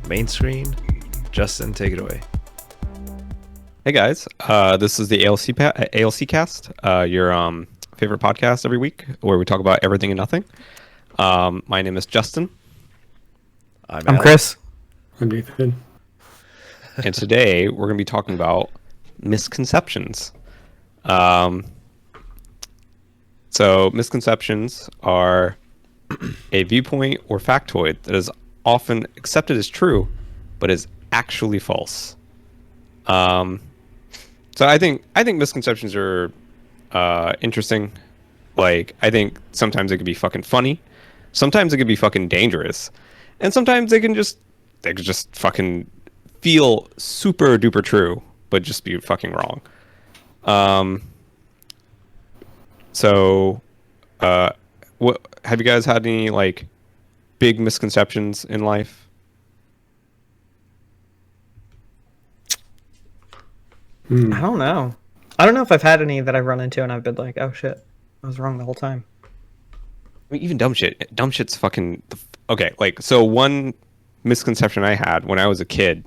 main screen. Justin, take it away. Hey guys, this is the ALC cast, your favorite podcast every week, where we talk about everything and nothing. My name is Justin, I'm I'm Allan. Chris. I'm Nathan. and today we're going to be talking about misconceptions. So misconceptions are a viewpoint or factoid that is often accepted as true, but is actually false. So I think misconceptions are interesting. Like, I think sometimes it could be fucking funny, sometimes it could be fucking dangerous, and sometimes they could just fucking feel super duper true, but just be fucking wrong. So, what have you guys had any like big misconceptions in life? I don't know. I don't know if I've had any that I've run into and I've been like, oh shit, I was wrong the whole time. I mean, even dumb shit. Dumb shit's fucking okay. Like, so one misconception I had when I was a kid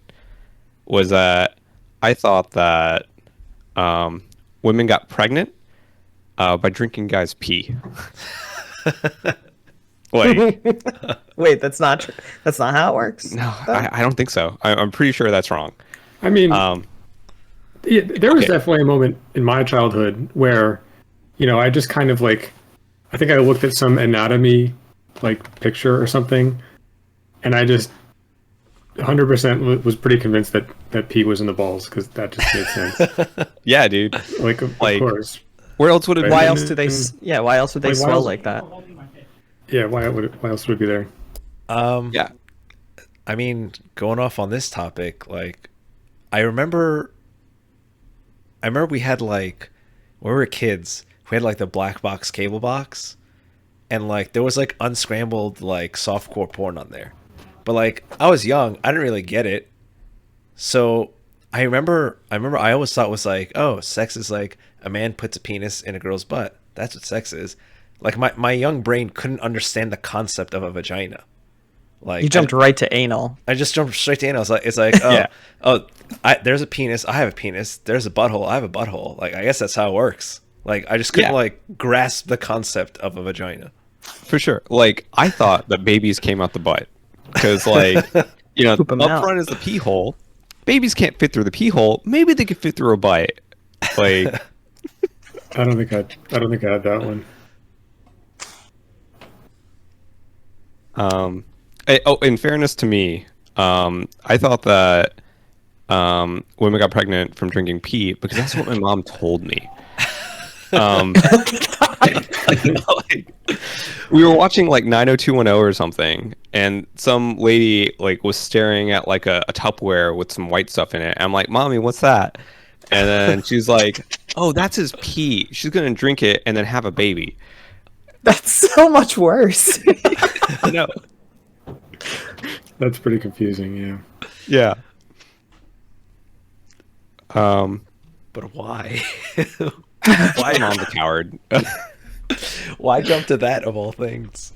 was that I thought that women got pregnant by drinking guys' pee. Like, Wait, that's not true. That's not how it works. no, I don't think so. I'm pretty sure that's wrong. I mean, yeah, there was okay. definitely a moment in my childhood where, I just kind of like, I think I looked at some anatomy like picture or something, and I just 100% was pretty convinced that pee was in the balls because that just made sense. Yeah, dude. Like, of course. Where else would it Right. Why be? else do they? Yeah, why else would they Like, why swell else- like that? Yeah, why else would it be there? Yeah. I mean, going off on this topic, like, I remember we had like, when we were kids, we had like the black box cable box, and like there was like unscrambled like softcore porn on there, but like I was young, I didn't really get it, so I remember I always thought it was like, oh, sex is like a man puts a penis in a girl's butt. That's what sex is. Like my young brain couldn't understand the concept of a vagina. Like You jumped right to anal. I just jumped straight to anal. It's like oh, Yeah. there's a penis. I have a penis. There's a butthole. I have a butthole. Like, I guess that's how it works. Like, I just couldn't Yeah. like grasp the concept of a vagina. For sure. Like, I thought that babies came out the butt because, like, Poop 'em up out. front is the pee hole. Babies can't fit through the pee hole. Maybe they could fit through a butt. Like, I don't think I had that one. in fairness to me, I thought that women got pregnant from drinking pee because that's what my mom told me. Like, we were watching like 90210 or something, and some lady like was staring at like a Tupperware with some white stuff in it. I'm like, "Mommy, what's that?" And then she's like, "Oh, that's his pee. She's gonna drink it and then have a baby." That's so much worse. No. That's pretty confusing. Yeah. Yeah. But why? Why mom's a coward? Why jump to that of all things?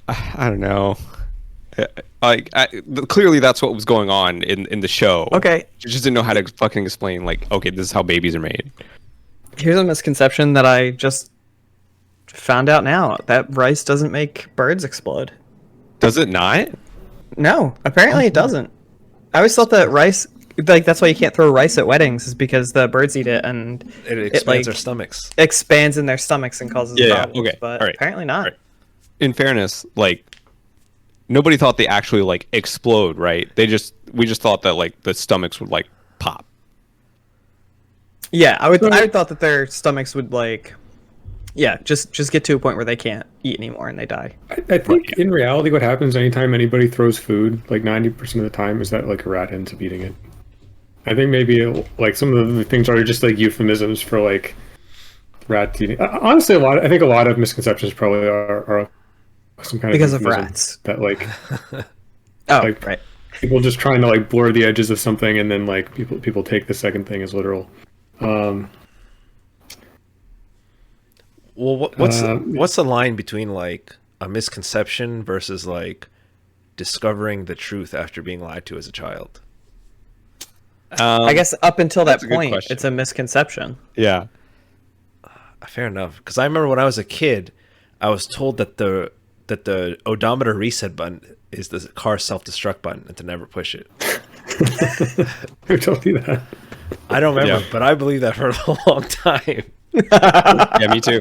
I don't know. Clearly that's what was going on in the show. Okay, She just didn't know how to fucking explain, like, okay, this is how babies are made. here's a misconception that I just found out now. That rice doesn't make birds explode. Does it not? No, apparently it doesn't. I always thought that rice, like that's why you can't throw rice at weddings, is because the birds eat it and It expands like, their stomachs. expands in their stomachs and causes Yeah, problems. okay, But all right, apparently not. all right. In fairness, like, nobody thought they actually like explode, right? We just thought that like the stomachs would like pop. Yeah, I thought that their stomachs would like, yeah, just get to a point where they can't eat anymore and they die. I think in reality, what happens anytime anybody throws food, like 90% of the time, is that like a rat ends up eating it. I think maybe like some of the things are just like euphemisms for like rat eating. Honestly, I think a lot of misconceptions probably are some kind Because of of euphemism rats. that like Oh, Like- right. people just trying to like blur the edges of something, and then like people take the second thing as literal. Well, what's the line between like a misconception versus like discovering the truth after being lied to as a child? I guess up until that that's a good point, question. it's a misconception. Yeah. Fair enough. Because I remember when I was a kid, I was told that the odometer reset button is the car's self-destruct button and to never push it. Who told you that? I don't remember, Yeah. but I believe that for a long time. Yeah, me too.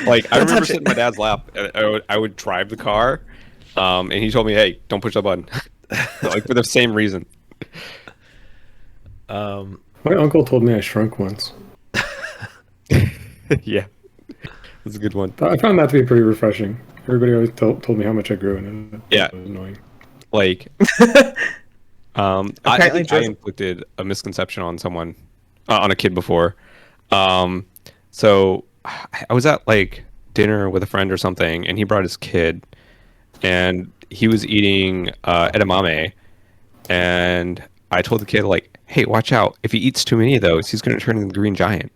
Like, I remember touch sitting in it. my dad's lap, and I would drive the car, and he told me, "Hey, don't push that button," like for the same reason. My uncle told me I shrunk once. Yeah, that's a good one. I found that to be pretty refreshing. Everybody always told me how much I grew, and it Yeah. was annoying. Like, I Apparently think I Joseph- inflicted a misconception on someone, on a kid before. So I was at like dinner with a friend or something, and he brought his kid, and he was eating edamame, and I told the kid like, "Hey, watch out! If he eats too many of those, he's going to turn into the Green Giant."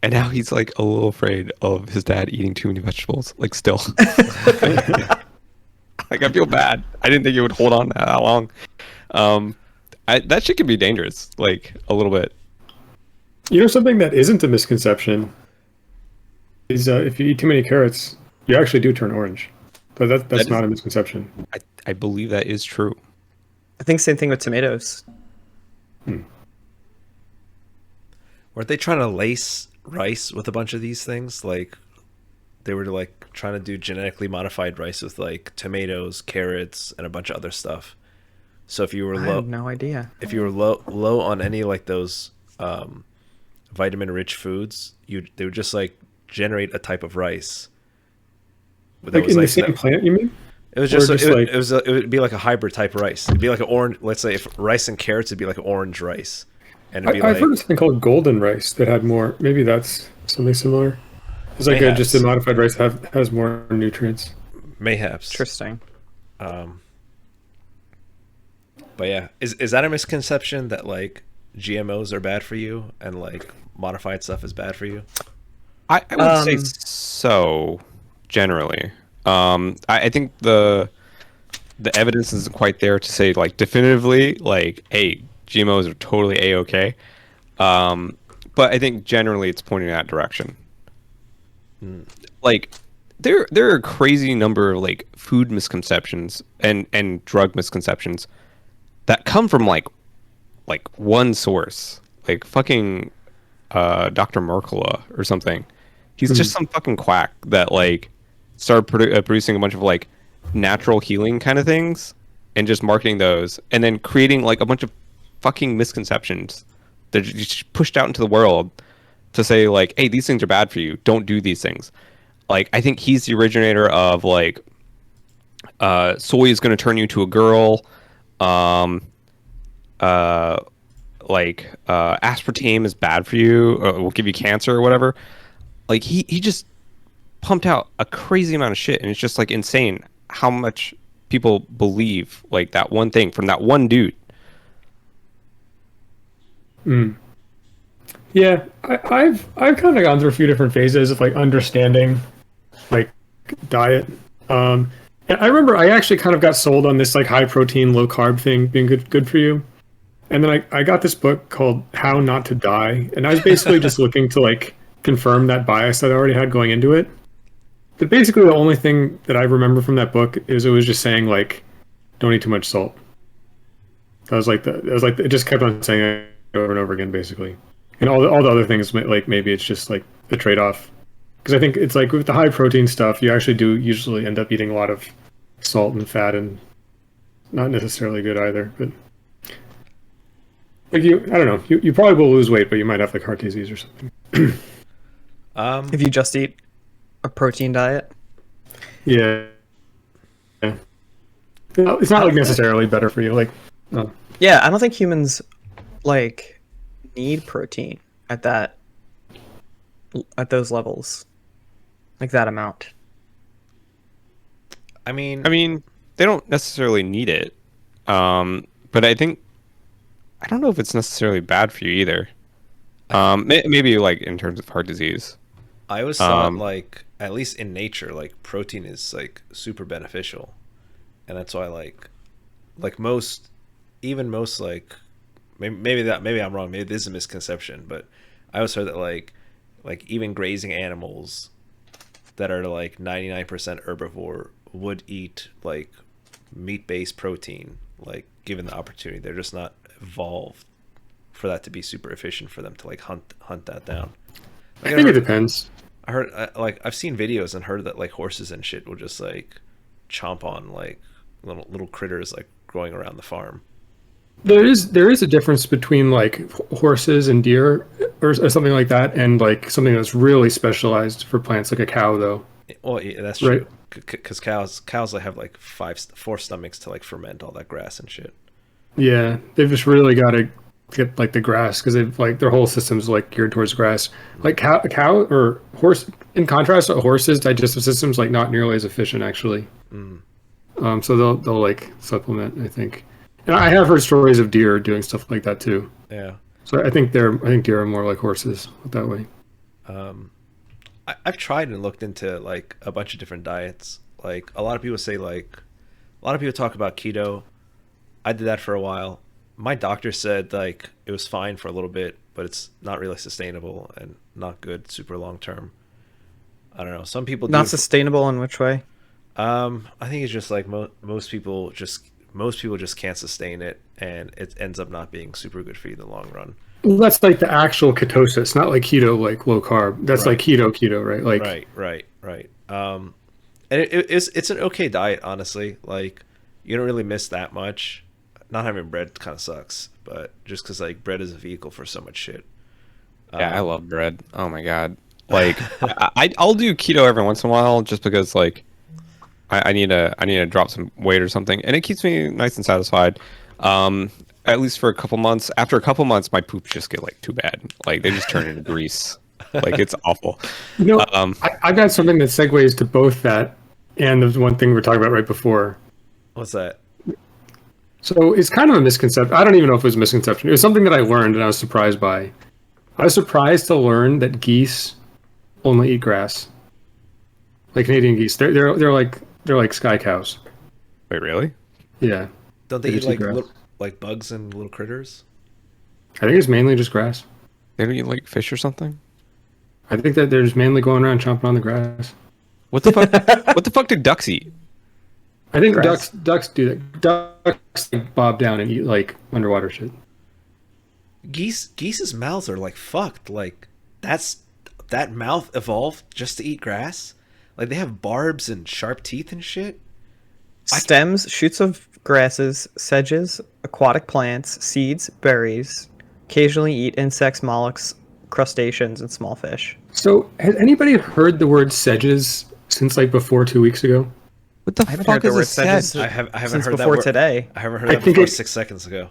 And now he's like a little afraid of his dad eating too many vegetables. Like still, like I feel bad. I didn't think it would hold on that long. That shit can be dangerous, like a little bit. You know, something that isn't a misconception is if you eat too many carrots, you actually do turn orange. But that's That is- not a misconception. I believe that is true. I think same thing with tomatoes. Weren't they trying to lace rice with a bunch of these things? Like they were like trying to do genetically modified rice with like tomatoes, carrots, and a bunch of other stuff. So if you were I low, have no idea. if you were low on any like those vitamin rich foods, they would just like generate a type of rice. But that Like in the same that- plant, you mean? It was just, Or just it would be like a hybrid type rice. It'd be like an orange. Let's say if rice and carrots, it'd be like orange rice, and it'd be I've like heard of something called golden rice that had more. Maybe that's something similar. It's like just a Mayhaps. modified rice that has more nutrients. mayhaps. Interesting. But yeah, is that a misconception that like GMOs are bad for you and like modified stuff is bad for you? I would say so generally. I think the evidence isn't quite there to say like definitively like, hey, GMOs are totally a-okay. But I think generally it's pointing in that direction. Like there are a crazy number of like food misconceptions and drug misconceptions that come from like one source, like fucking Dr. Mercola or something. He's just some fucking quack that like started producing a bunch of like natural healing kind of things and just marketing those and then creating like a bunch of fucking misconceptions that just pushed out into the world to say like, hey, these things are bad for you, don't do these things. Like I think he's the originator of like soy is going to turn you to a girl, aspartame is bad for you, or will give you cancer or whatever. Like he just pumped out a crazy amount of shit, and it's just like insane how much people believe like that one thing from that one dude. Yeah, I've kind of gone through a few different phases of like understanding like diet. And I remember I actually kind of got sold on this like high protein, low carb thing being good for you. And then I got this book called How Not to Die, and I was basically just looking to like confirm that bias that I already had going into it. But basically the only thing that I remember from that book is it was just saying like don't eat too much salt. It just kept on saying it over and over again basically. And all the other things, like maybe it's just like the trade-off, because I think it's like with the high protein stuff, you actually do usually end up eating a lot of salt and fat, and not necessarily good either. But like I don't know, you probably will lose weight, but you might have like heart disease or something. If you just eat a protein diet. Yeah, yeah. It's not like necessarily better for you. Like, no. Yeah, I don't think humans like need protein at those levels, like that amount. I mean, They don't necessarily need it, but I don't know if it's necessarily bad for you either. Maybe like in terms of heart disease. I always thought like at least in nature, like protein is like super beneficial, and that's why like most, even most like maybe I'm wrong. Maybe this is a misconception, but I always heard that like even grazing animals that are like 99% herbivore would eat like meat-based protein, like given the opportunity. They're just not evolved for that to be super efficient for them to like hunt that down. Like, I think it depends. I heard like I've seen videos and heard that like horses and shit will just like chomp on like little critters like growing around the farm. There is a difference between like horses and deer or something like that, and like something that's really specialized for plants, like a cow, though. Well, yeah, that's Right. true. Because cows like have like four stomachs to like ferment all that grass and shit. Yeah, they've just really got to get like the grass because they've like their whole system's like geared towards grass. Like cow or horse, in contrast to horses, digestive system's like not nearly as efficient actually. So they'll like supplement, I think. And I have heard stories of deer doing stuff like that too. Yeah. So I think deer are more like horses that way. I've tried and looked into like a bunch of different diets. Like a lot of people say like a lot of people talk about keto. I did that for a while. My doctor said like it was fine for a little bit, but it's not really sustainable and not good super long term. I don't know. Some people Not do sustainable in which way? I think it's just like most people just can't sustain it, and it ends up not being super good for you in the long run. Well, that's like the actual ketosis, not like keto, like low carb. That's Right. like keto, right? Like Right. And it's an okay diet, honestly. Like you don't really miss that much. Not having bread kind of sucks, but just because like bread is a vehicle for so much shit. Yeah, I love bread. Oh my god. Like I'll do keto every once in a while just because like I need to drop some weight or something, and it keeps me nice and satisfied. At least for a couple months. After a couple months, my poops just get like too bad. Like they just turn into grease. Like it's awful. You know, I got something that segues to both that and the one thing we were talking about right before. What's that? So it's kind of a misconception. I don't even know if it was a misconception. It was something that I learned and I was surprised by. I was surprised to learn that geese only eat grass. Like Canadian geese, they're like sky cows. Wait, really? Yeah, Don't they They eat just eat grass. like bugs and little critters? I think it's mainly just grass. They don't eat like fish or something? I think that they're just mainly going around chomping on the grass. What the fuck? What the fuck do ducks eat? I think Grass. ducks do that. Ducks like, bob down and eat like underwater shit. Geese's mouths are like fucked. Like that mouth evolved just to eat grass. Like they have barbs and sharp teeth and shit. Stems, shoots of grasses, sedges, aquatic plants, seeds, berries. Occasionally eat insects, mollusks, crustaceans, and small fish. So has anybody heard the word sedges since like before 2 weeks ago? What the I haven't fuck heard the is word a sedge? sedges I haven't since heard that before word. today. I haven't heard I that think before it- 6 seconds ago.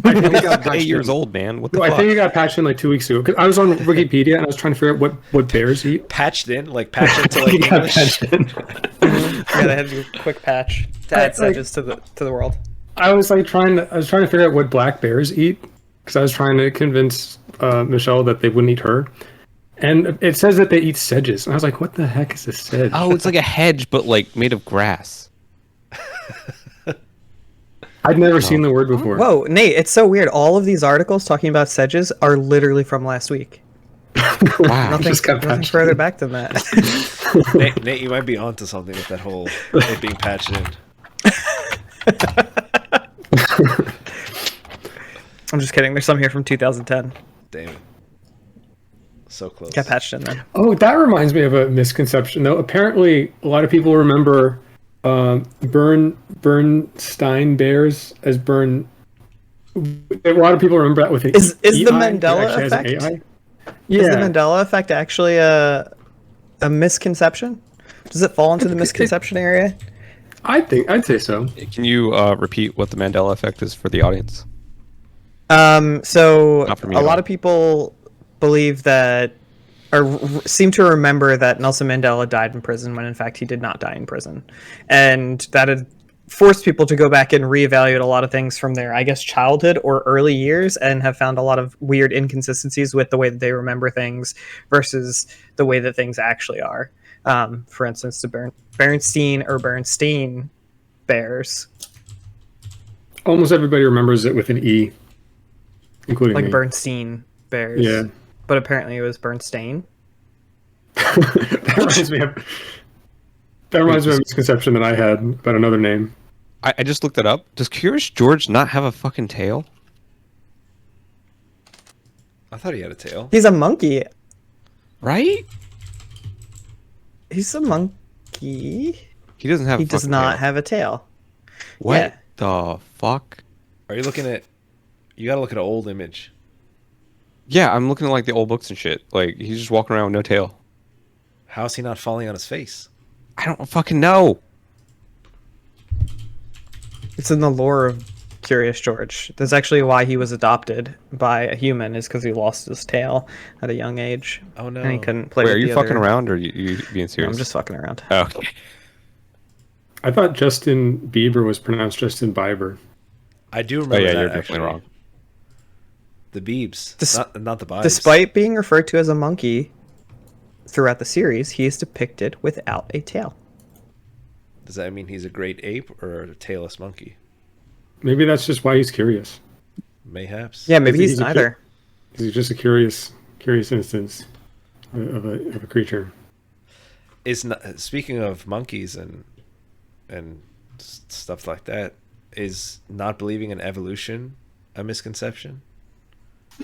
I think it got I'm patched 8 years in. old, man. What the No, I fuck? think it got patched in like 2 weeks ago. 'Cause I was on Wikipedia and I was trying to figure out what bears eat. Patched in, like patched into like It got English. patched in. Yeah, they had to do a quick patch to add Like- sedges to the world. I was trying to figure out what black bears eat because I was trying to convince Michelle that they wouldn't eat her, and it says that they eat sedges, and I was like, "What the heck is a sedge?" Oh, it's like a hedge, but like made of grass. I'd never seen the word before. Whoa, Nate, it's so weird. All of these articles talking about sedges are literally from last week. Wow. Nothing, just got nothing patched further in. back than that. Nate, you might be onto something with that whole it being patched in. I'm just kidding. There's some here from 2010. Damn. So close. Got patched in then. Oh, that reminds me of a misconception, though. Apparently, a lot of people remember Bernstein bears as Bern. A lot of people remember that with an Is the EI, Mandela it actually has an effect? AI. Is the Yeah, Mandela effect actually a misconception? Does it fall into the misconception area? I'd say so. Can you repeat what the Mandela effect is for the audience? So Not for me a at lot all. of people believe that, or seem to remember that Nelson Mandela died in prison when in fact he did not die in prison, and that had forced people to go back and reevaluate a lot of things from their, I guess, childhood or early years, and have found a lot of weird inconsistencies with the way that they remember things versus the way that things actually are. For instance, the Bernstein bears, Almost everybody remembers it with an E, including like me. Bernstein bears. Yeah. But apparently it was Bernstein. That reminds me of a misconception that I had about another name. I just looked it up. Does Curious George not have a fucking tail? I thought he had a tail. He's a monkey. Right? He's a monkey. He doesn't have. He a does fucking not tail. have a tail. What Yeah. the fuck? Are you looking at? You gotta look at an old image. Yeah, I'm looking at like the old books and shit. Like he's just walking around with no tail. How's he not falling on his face? I don't fucking know. It's in the lore of Curious George. That's actually why he was adopted by a human, is because he lost his tail at a young age. Oh no! And he couldn't play Wait, with are you the fucking other... around or you being No, serious? I'm just fucking around. Oh, okay. I thought Justin Bieber was pronounced Justin Bieber. I do Oh remember yeah, that. you're Actually. definitely wrong. The Biebs, Des- not the Biebs. Despite being referred to as a monkey throughout the series, he is depicted without a tail. Does that mean he's a great ape or a tailless monkey? Maybe that's just why he's curious. Mayhaps. Yeah, maybe He's he's a neither. He's just a curious instance of a creature. Is not, speaking of monkeys and stuff like that, is not believing in evolution a misconception?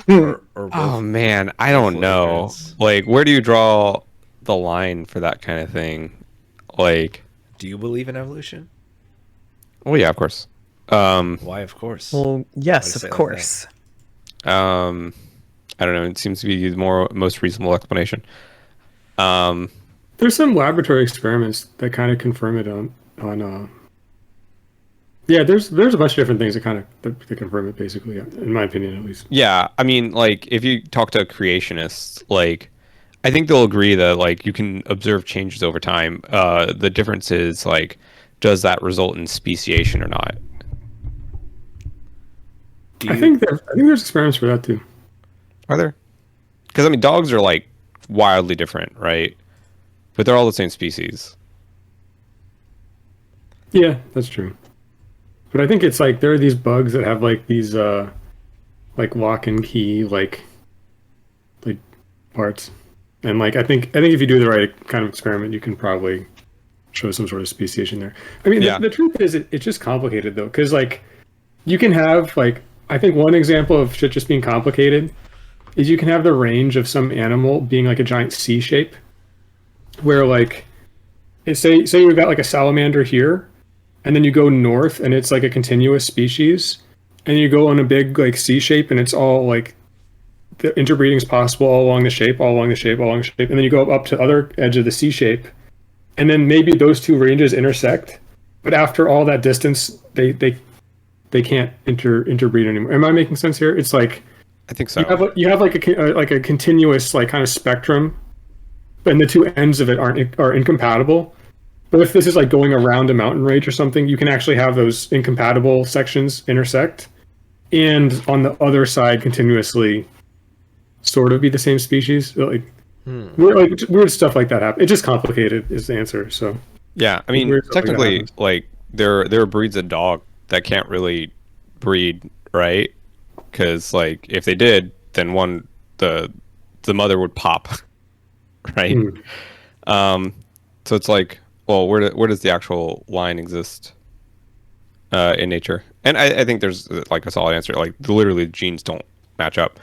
or Oh both? man, I don't both know. ignorance? Like, where do you draw the line for that kind of thing? Like, Do you believe in evolution? well, yeah, of course. Why, of course. Well, Why yes, do you say of it like course. I don't know. It seems to be the most reasonable explanation. There's some laboratory experiments that kind of confirm it on. Yeah, there's a bunch of different things that confirm it, basically, in my opinion, at least. Yeah, I mean, like, if you talk to creationists, like, I think they'll agree that, like, you can observe changes over time. The difference is, like, does that result in speciation or not? I think there's experiments for that too. Are there? Because, I mean, dogs are, like, wildly different, right? But they're all the same species. Yeah, that's true. But I think it's like there are these bugs that have like these like lock and key like parts. And like I think if you do the right kind of experiment, you can probably show some sort of speciation there. I mean, Yeah. the truth is it's just complicated though, because like you can have like I think one example of shit just being complicated is you can have the range of some animal being like a giant C shape, where like say you've got like a salamander here, and then you go north and it's like a continuous species, and you go on a big like C shape and it's all like the interbreeding is possible all along the shape, and then you go up to other edge of the C shape, and then maybe those two ranges intersect, but after all that distance, they can't interbreed anymore. Am I making sense here? It's like I think so. you have like a continuous like kind of spectrum, and the two ends of it are incompatible. But if this is like going around a mountain range or something, you can actually have those incompatible sections intersect, and on the other side continuously sort of be the same species. Like, weird stuff like that happen. It's just complicated is the answer. So Yeah, I mean, Weird stuff like that technically, happens. like there are breeds of dog that can't really breed, right? Because like if they did, then the mother would pop, right? So it's like, well, where does the actual line exist in nature? And I think there's like a solid answer. Like literally, the genes don't match up.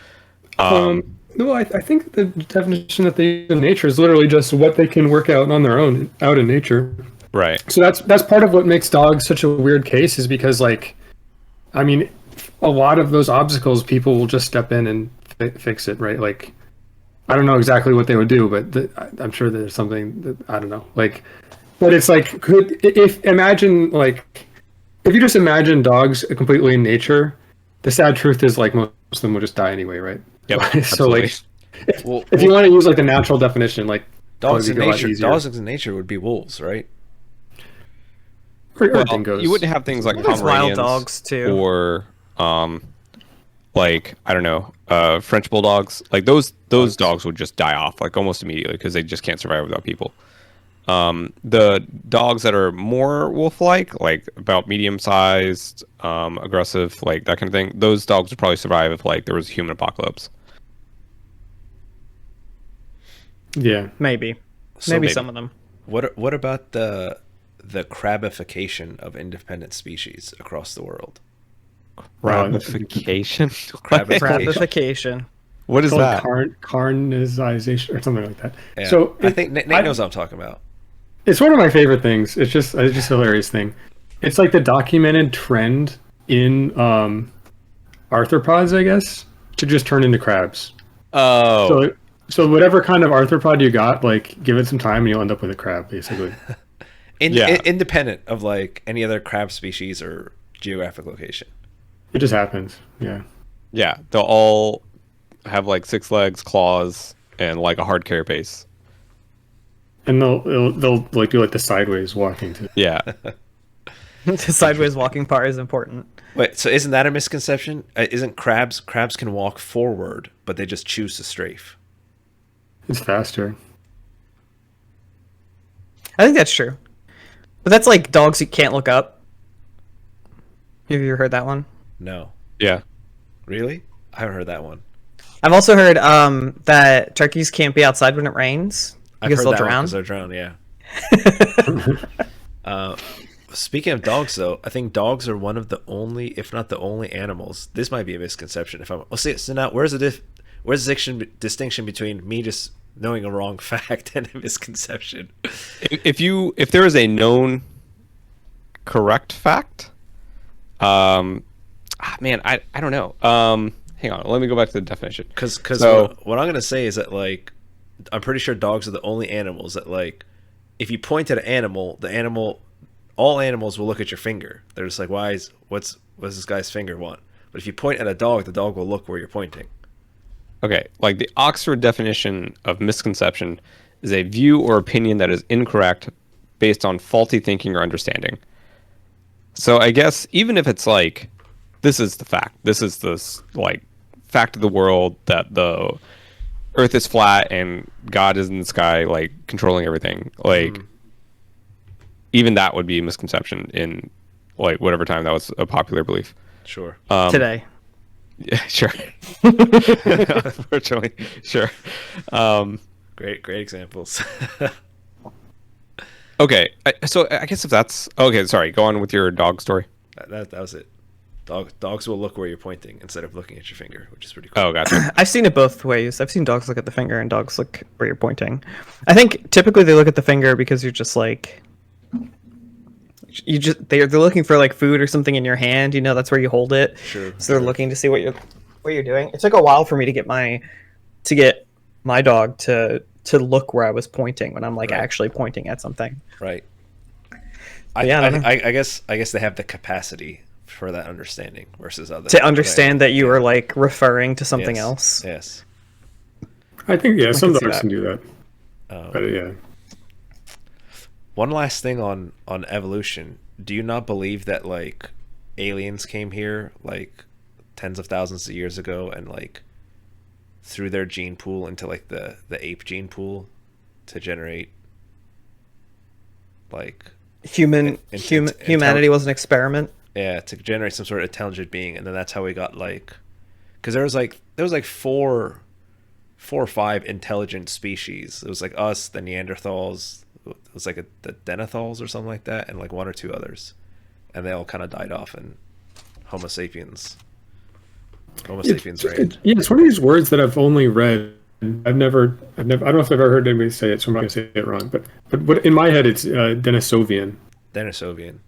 No, I think the definition that they use in nature is literally just what they can work out on their own out in nature. Right. So that's part of what makes dogs such a weird case, is because like, I mean, a lot of those obstacles people will just step in and fix it, right? Like, I don't know exactly what they would do, but I'm sure there's something that I don't know. Like, but it's like, if you just imagine dogs completely in nature, the sad truth is like most of them will just die anyway, right? Yep. So Absolutely. like, Well, if you want to use like the natural definition, like dogs in probably be a lot nature, easier. dogs in nature would be wolves, right? or Well, dingoes. you wouldn't have things like There's wild Pomeranians dogs, too. or like I don't know, French bulldogs. Like those dogs would just die off like almost immediately because they just can't survive without people. The dogs that are more wolf-like, like about medium-sized, aggressive, like that kind of thing, those dogs would probably survive if like there was a human apocalypse. Yeah. Maybe. So Maybe some of them. What about the crabification of independent species across the world? Ramification. Rabification. What is It's that? called carnization or something like that. Yeah. So I think Nate knows what I'm talking about. it's one of my favorite things. It's just a hilarious thing. It's like the documented trend in arthropods, I guess, to just turn into crabs. Oh, So whatever kind of arthropod you got, like give it some time and you'll end up with a crab, basically. Independent of like any other crab species or geographic location. It just happens. Yeah. yeah. They'll all have like 6 legs, claws, and like a hard carapace. And they'll like do like the sideways walking too. Yeah. The sideways walking part is important. Wait, so isn't that a misconception? Isn't crabs can walk forward, but they just choose to strafe? It's faster. I think that's true. But that's like dogs who can't look up. Have you ever heard that one? No. Yeah. Really? I haven't heard that one. I've also heard that turkeys can't be outside when it rains I've because heard they'll that drown. because they'll drown, yeah. Speaking of dogs, though, I think dogs are one of the only, if not the only, animals. This might be a misconception. If I'm, well, see, so now where's the distinction between me just knowing a wrong fact and a misconception? If there is a known correct fact, man, I don't know. Hang on, let me go back to the definition. Because So- what I'm gonna say is that like I'm pretty sure dogs are the only animals that like if you point at an animal, all animals will look at your finger. They're just like, what's this guy's finger want? But if you point at a dog, the dog will look where you're pointing. Okay, like the Oxford definition of misconception is a view or opinion that is incorrect based on faulty thinking or understanding. So I guess even if it's like, this is the fact, this is the like fact of the world that the Earth is flat and God is in the sky, like controlling everything. Like even that would be a misconception in like whatever time that was a popular belief. Sure. Today. Yeah, sure. Unfortunately, sure. Great examples. Okay, so I guess if that's okay, sorry. Go on with your dog story. that was it. Dogs will look where you're pointing instead of looking at your finger, which is pretty cool. Oh, gotcha. I've seen it both ways. I've seen dogs look at the finger and dogs look where you're pointing. I think typically they look at the finger because you're just like they're looking for like food or something in your hand. You know, that's where you hold it. Sure. So they're looking to see what you're doing. It took a while for me to get my dog to look where I was pointing when I'm like Right. actually pointing at something. Right. I don't know. I guess they have the capacity for that understanding versus others. To understand that you were like referring to something Yes. else. Yes. I think some can see dogs that. can do that. But yeah. One last thing on evolution. Do you not believe that like aliens came here like tens of thousands of years ago and like threw their gene pool into like the ape gene pool to generate like Humanity was an experiment. to generate some sort of intelligent being, and then that's how we got like because there was like four or five intelligent species. It was like us, the Neanderthals, it was like the Denethals or something like that, and like one or two others, and they all kind of died off, and Homo sapiens reigned. Yeah, it's one of these words that I've only read. I've never. I don't know if I've ever heard anybody say it, so I'm not gonna say it wrong. But in my head, it's Denisovian. Denisovian.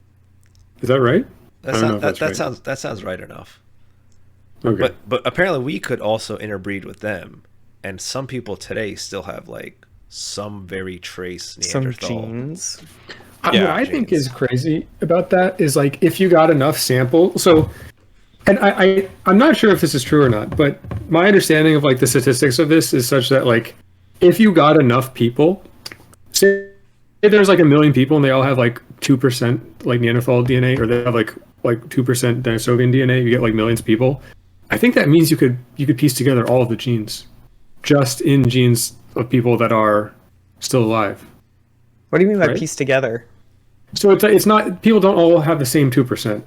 Is that right? That sounds right enough. Okay. But apparently we could also interbreed with them, and some people today still have like some very trace Some Neanderthal. genes. What Yeah, I think is crazy about that is like if you got enough sample. So, and I'm not sure if this is true or not, but my understanding of like the statistics of this is such that like if you got enough people, say there's like 1 million people and they all have like 2% like Neanderthal DNA, or they have like 2% Denisovian DNA, you get like millions of people. I think that means you could piece together all of the genes, just in genes of people that are still alive. What do you mean by Right? piece together? So it's not, people don't all have the same 2%.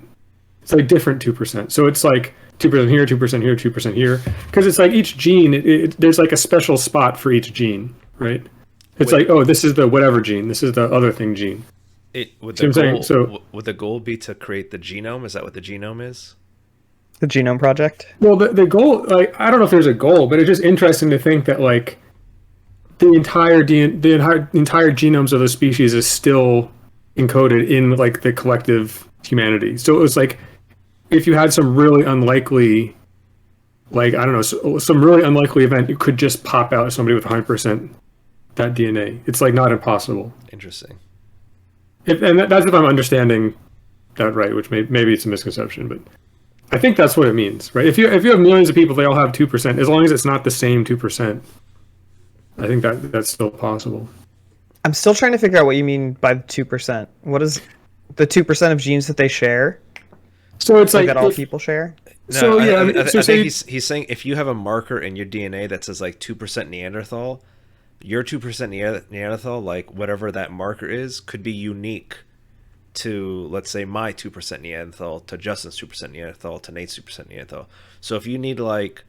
It's like different 2%. So it's like 2% here, 2% here, 2% here, because it's like each gene, there's like a special spot for each gene, right? It's Wait. like, oh, this is the whatever gene, this is the other thing gene. Would See the what I'm saying? goal So- would the goal be to create the genome? Is that what the genome is? The Genome Project? Well, the goal, like, I don't know if there's a goal, but it's just interesting to think that like the entire genomes of the species is still encoded in like the collective humanity. So it was like if you had some really unlikely, like, I don't know, some really unlikely event, you could just pop out somebody with 100% that DNA. It's like not impossible. Interesting. That's if I'm understanding that right, which maybe it's a misconception, but I think that's what it means, right? If you have millions of people, they all have 2%. As long as it's not the same 2%, I think that's still possible. I'm still trying to figure out what you mean by the 2%. What is the 2% of genes that they share? So it's Like like that all if- people share? No, So, yeah, I so think say- he's saying if you have a marker in your DNA that says like 2% Neanderthal, your 2% Neanderthal, like whatever that marker is, could be unique to, let's say, my 2% Neanderthal, to Justin's 2% Neanderthal, to Nate's 2% Neanderthal. So if you need like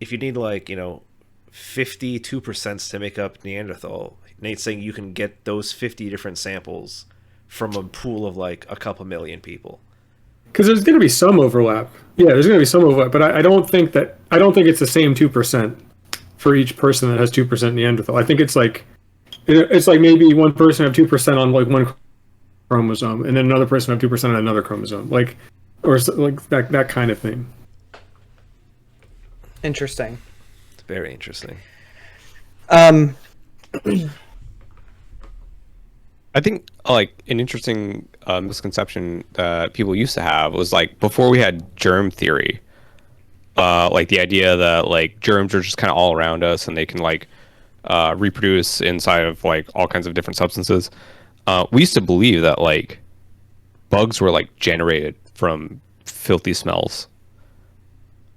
52% to make up Neanderthal, Nate's saying you can get those 50 different samples from a pool of like a couple million people. Because there's going to be some overlap. Yeah, there's going to be some overlap, but I don't think it's the same 2% for each person that has 2% Neanderthal. I think it's like maybe one person have 2% on like one chromosome, and then another person have 2% on another chromosome, like, or like that kind of thing. Interesting. Very interesting. I think like an interesting misconception that people used to have was like before we had germ theory, like the idea that like germs are just kind of all around us and they can like reproduce inside of like all kinds of different substances. We used to believe that like bugs were like generated from filthy smells.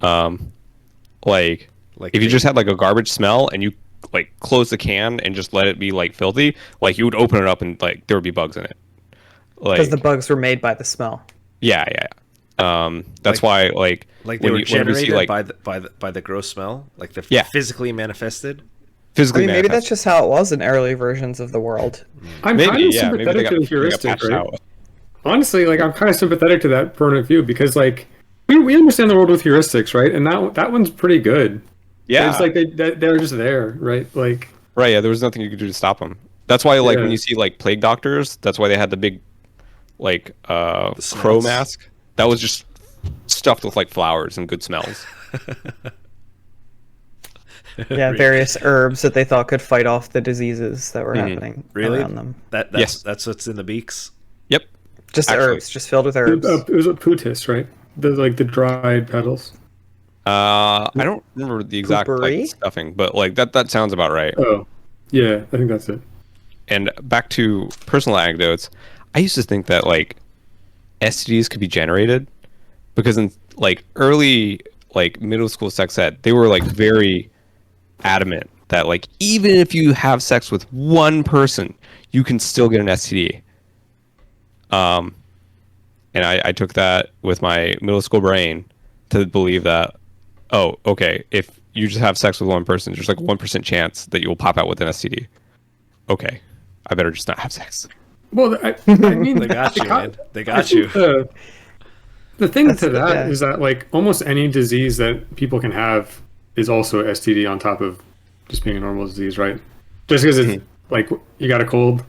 Like if you just had like a garbage smell and you like close the can and just let it be like filthy, like you would open it up and like there would be bugs in it. Like Because the bugs were made by the smell. yeah. That's why like Like they were whenever you generated see, like, by the gross smell, like they're Yeah. physically manifested. physically I mean, maybe that's manifest. just how it was in early versions of the world. I'm Maybe, kind of yeah, maybe sympathetic to the they got heuristic, patched right? out. Honestly, like I'm kind of sympathetic to that point of view because like we understand the world with heuristics, right? And that one's pretty good. Yeah, It's like they're just there, right? Like right. Yeah, there was nothing you could do to stop them. That's why, like, when Yeah. you see like plague doctors, that's why they had the big, like, crow smells. mask. That was just stuffed with like flowers and good smells. Yeah, various herbs that they thought could fight off the diseases that were happening Really? around them. Yes. That's what's in the beaks. Yep. Just Actually- herbs, just filled with herbs. it was a putis, right? The dried petals. I don't remember the exact like, Poopery? stuffing, but like that sounds about right. Oh, yeah, I think that's it. And back to personal anecdotes, I used to think that like STDs could be generated because in like early like middle school sex ed, they were like very adamant that like even if you have sex with one person, you can still get an STD. And I took that with my middle school brain to believe that, oh, okay, if you just have sex with one person, there's like a 1% chance that you'll pop out with an STD. Okay, I better just not have sex. Well, I mean, They got you, man. They I got think you. The thing to that is yeah. that like almost any disease that people can have is also a STD on top of just being a normal disease, right? Just because it's like you got a cold,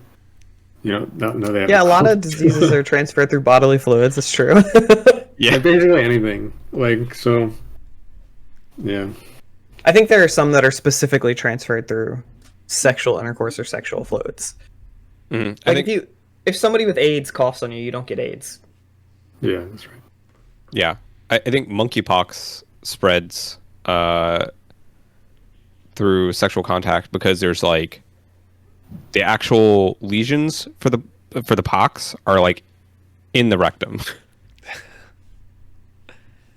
you know, no, they have Yeah, a lot cold. of diseases are transferred through bodily fluids. It's true. Yeah. Like, basically anything. Like so, yeah. I think there are some that are specifically transferred through sexual intercourse or sexual fluids. Mhm. Like if somebody with AIDS coughs on you, you don't get AIDS. Yeah, that's right. Yeah, I think monkeypox spreads through sexual contact because there's like the actual lesions for the for the pox are like in the rectum.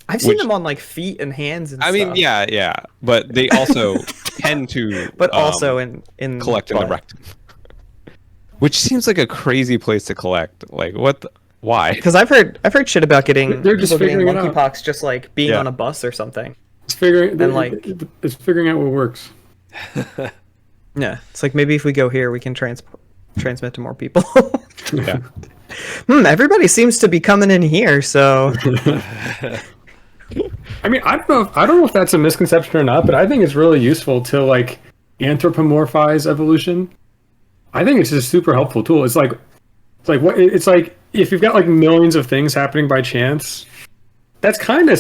I've seen them on like feet and hands and I stuff. mean, yeah, but they also tend to, but also in collect in the rectum, which seems like a crazy place to collect. Like, why? Because I've heard shit about They're just people getting figuring it out. monkeypox just like being Yeah. on a bus or something. It's figuring out what works. Yeah, it's like maybe if we go here, we can transmit to more people. Yeah. Everybody seems to be coming in here, so I mean, I don't know if that's a misconception or not, but I think it's really useful to like anthropomorphize evolution. I think it's just a super helpful tool. It's like if you've got like millions of things happening by chance, that's kind of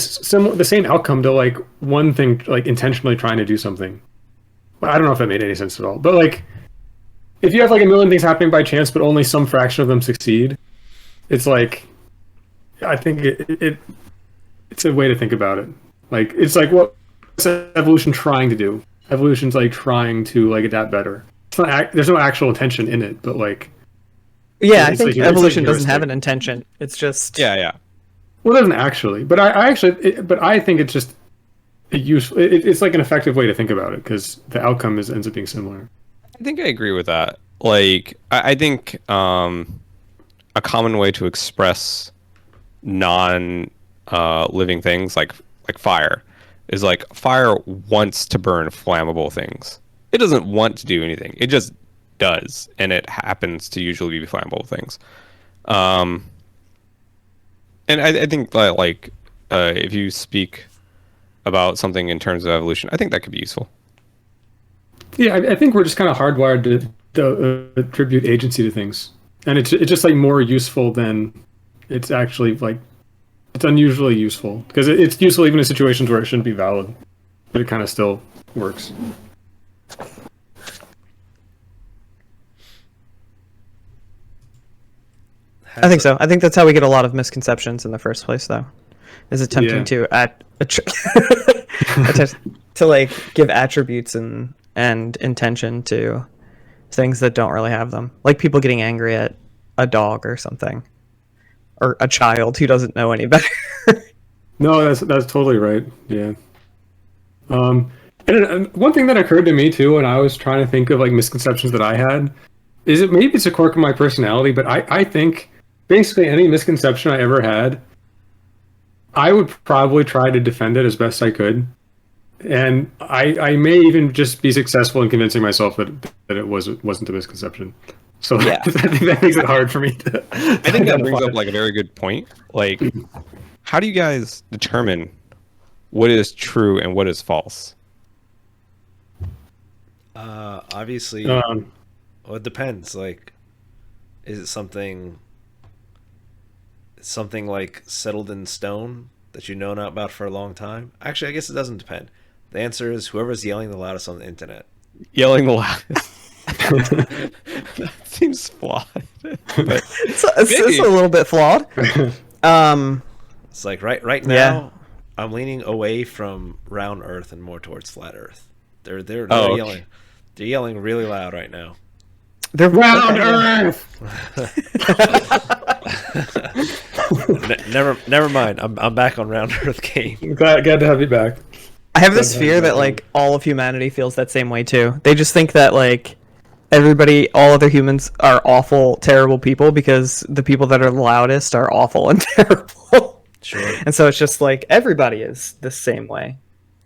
the same outcome to like one thing like intentionally trying to do something. I don't know if that made any sense at all, but like if you have like a million things happening by chance, but only some fraction of them succeed, it's like I think it's a way to think about it. Like it's like what's evolution trying to do? Evolution's like trying to like adapt better. It's not there's no actual intention in it, but like yeah, I it's think like- evolution it's like doesn't have heuristic. an intention. It's just Yeah. Well, it doesn't actually, but I think it's just useful. It's like an effective way to think about it because the outcome ends up being similar. I think I agree with that. Like, I think a common way to express living things like fire is like fire wants to burn flammable things. It doesn't want to do anything. It just does, and it happens to usually be flammable things. And I think that if you speak about something in terms of evolution, I think that could be useful. Yeah, I think we're just kind of hardwired to attribute agency to things, and it's just like more useful than it's actually like it's unusually useful because it's useful even in situations where it shouldn't be valid, but it kind of still works. I think so. I think that's how we get a lot of misconceptions in the first place, though, is attempting Yeah. to like give attributes and intention to things that don't really have them, like people getting angry at a dog or something, or a child who doesn't know any better. No, that's totally right. Yeah. And one thing that occurred to me too when I was trying to think of like misconceptions that I had is it maybe it's a quirk of my personality, but I think basically any misconception I ever had, I would probably try to defend it as best I could. And I may even just be successful in convincing myself that it wasn't a misconception. So Yeah. I think that makes it hard for me to. I think that brings up like a very good point. Like, how do you guys determine what is true and what is false? Obviously, Um, well, it depends. Like, is it something like settled in stone that you know not about for a long time? Actually, I guess it doesn't depend. The answer is whoever's yelling the loudest on the internet. Yelling the loudest. That seems flawed. But It's a little bit flawed. It's like right now, Yeah. I'm leaning away from round Earth and more towards flat Earth. They're Oh, okay. yelling. They're yelling really loud right now. They're Round yeah. Earth. Never mind. I'm back on round Earth game. Glad to have you back. I have this fear that like all of humanity feels that same way too. They just think that like all other humans are awful, terrible people because the people that are loudest are awful and terrible. Sure. And so it's just like everybody is the same way.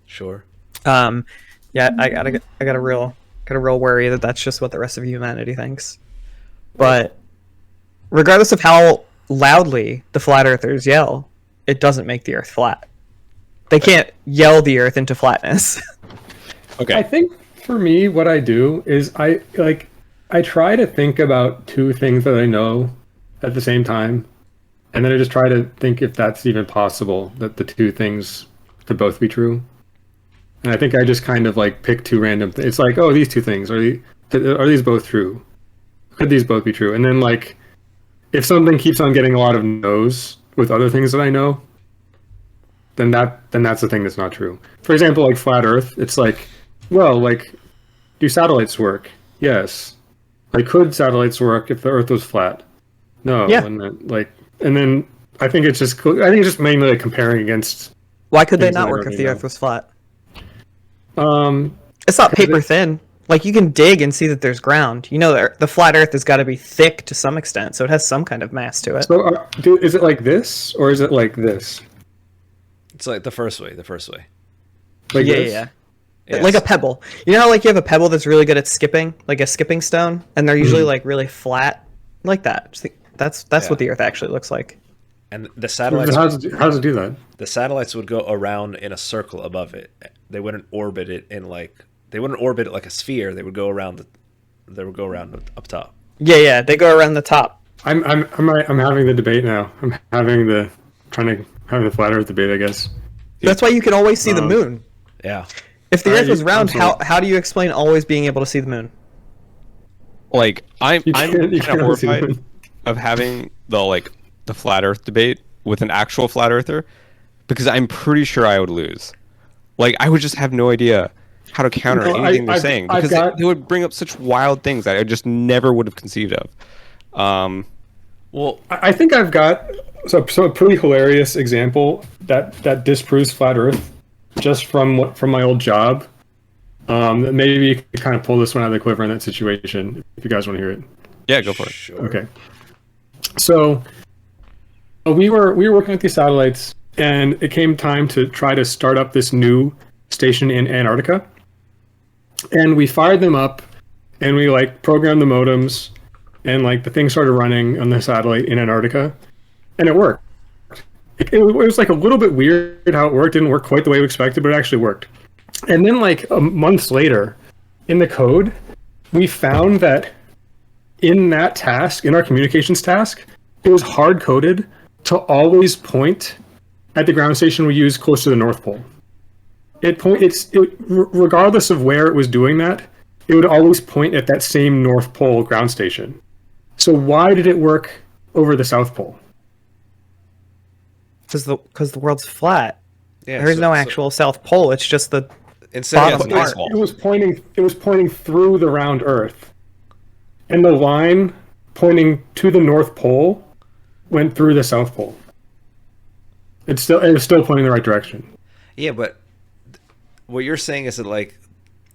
Sure. Yeah, I got a real worry that that's just what the rest of humanity thinks. But regardless of how loudly the flat earthers yell, it doesn't make the earth flat. They can't yell the earth into flatness. Okay. I think for me, what I do is I try to think about two things that I know at the same time, and then I just try to think if that's even possible that the two things could both be true. And I think I just kind of like pick two random things. It's like, oh, these two things are these both true? Could these both be true? And then like, if something keeps on getting a lot of no's with other things that I know, then that's the thing that's not true. For example, like flat Earth, it's like, well, like, do satellites work? Yes. Like, could satellites work if the Earth was flat? No, Yeah. and then, like, and then I think it's just mainly like comparing against. Why could they Things that not I work don't if the know. Earth was flat? Um, It's not 'Cause paper thin. Like you can dig and see that there's ground. You know, the flat Earth has got to be thick to some extent, so it has some kind of mass to it. so is it like this or is it like this? It's like the first way. The first way. Like Yeah, this? yeah. Yes. Like a pebble. You know how like you have a pebble that's really good at skipping, like a skipping stone, and they're usually like really flat, like that. That's Yeah. what the Earth actually looks like. And the satellites, How does it do that? the satellites would go around in a circle above it. They wouldn't orbit it in like they wouldn't orbit it like a sphere. They would go around up top. Yeah, yeah. They go around the top. I'm having the debate now. I'm having the flat Earth debate, I guess. That's why you can always see the moon. Yeah. If the Earth was round, I'm sorry. how do you explain always being able to see the moon? Like I'm You I'm can't- you kind of can't see horrified them. of having the flat Earth debate with an actual flat earther, because I'm pretty sure I would lose. Like I would just have no idea how to counter No, anything they're I've- saying, I've because got- they would bring up such wild things that I just never would have conceived of. Well, I think I've got a pretty hilarious example that disproves flat Earth just from my old job. Maybe you can kind of pull this one out of the quiver in that situation if you guys want to hear it. Yeah, go for it. sure. Okay. So we were working with these satellites, and it came time to try to start up this new station in Antarctica. And we fired them up, and we like programmed the modems, and like the thing started running on the satellite in Antarctica, and it worked. It was like a little bit weird how it worked. It didn't work quite the way we expected, but it actually worked. And then like months later, in the code, we found that in that task, in our communications task, it was hard coded to always point at the ground station we use close to the North Pole. Regardless of where it was doing that, it would always point at that same North Pole ground station. So why did it work over the South Pole? Because the world's flat. Yeah, There is so- no so actual South Pole. It's just the instead of bottom like, part. small. It was pointing through the round Earth, and the line pointing to the North Pole went through the South Pole. It was still pointing in the right direction. yeah, but what you're saying is that like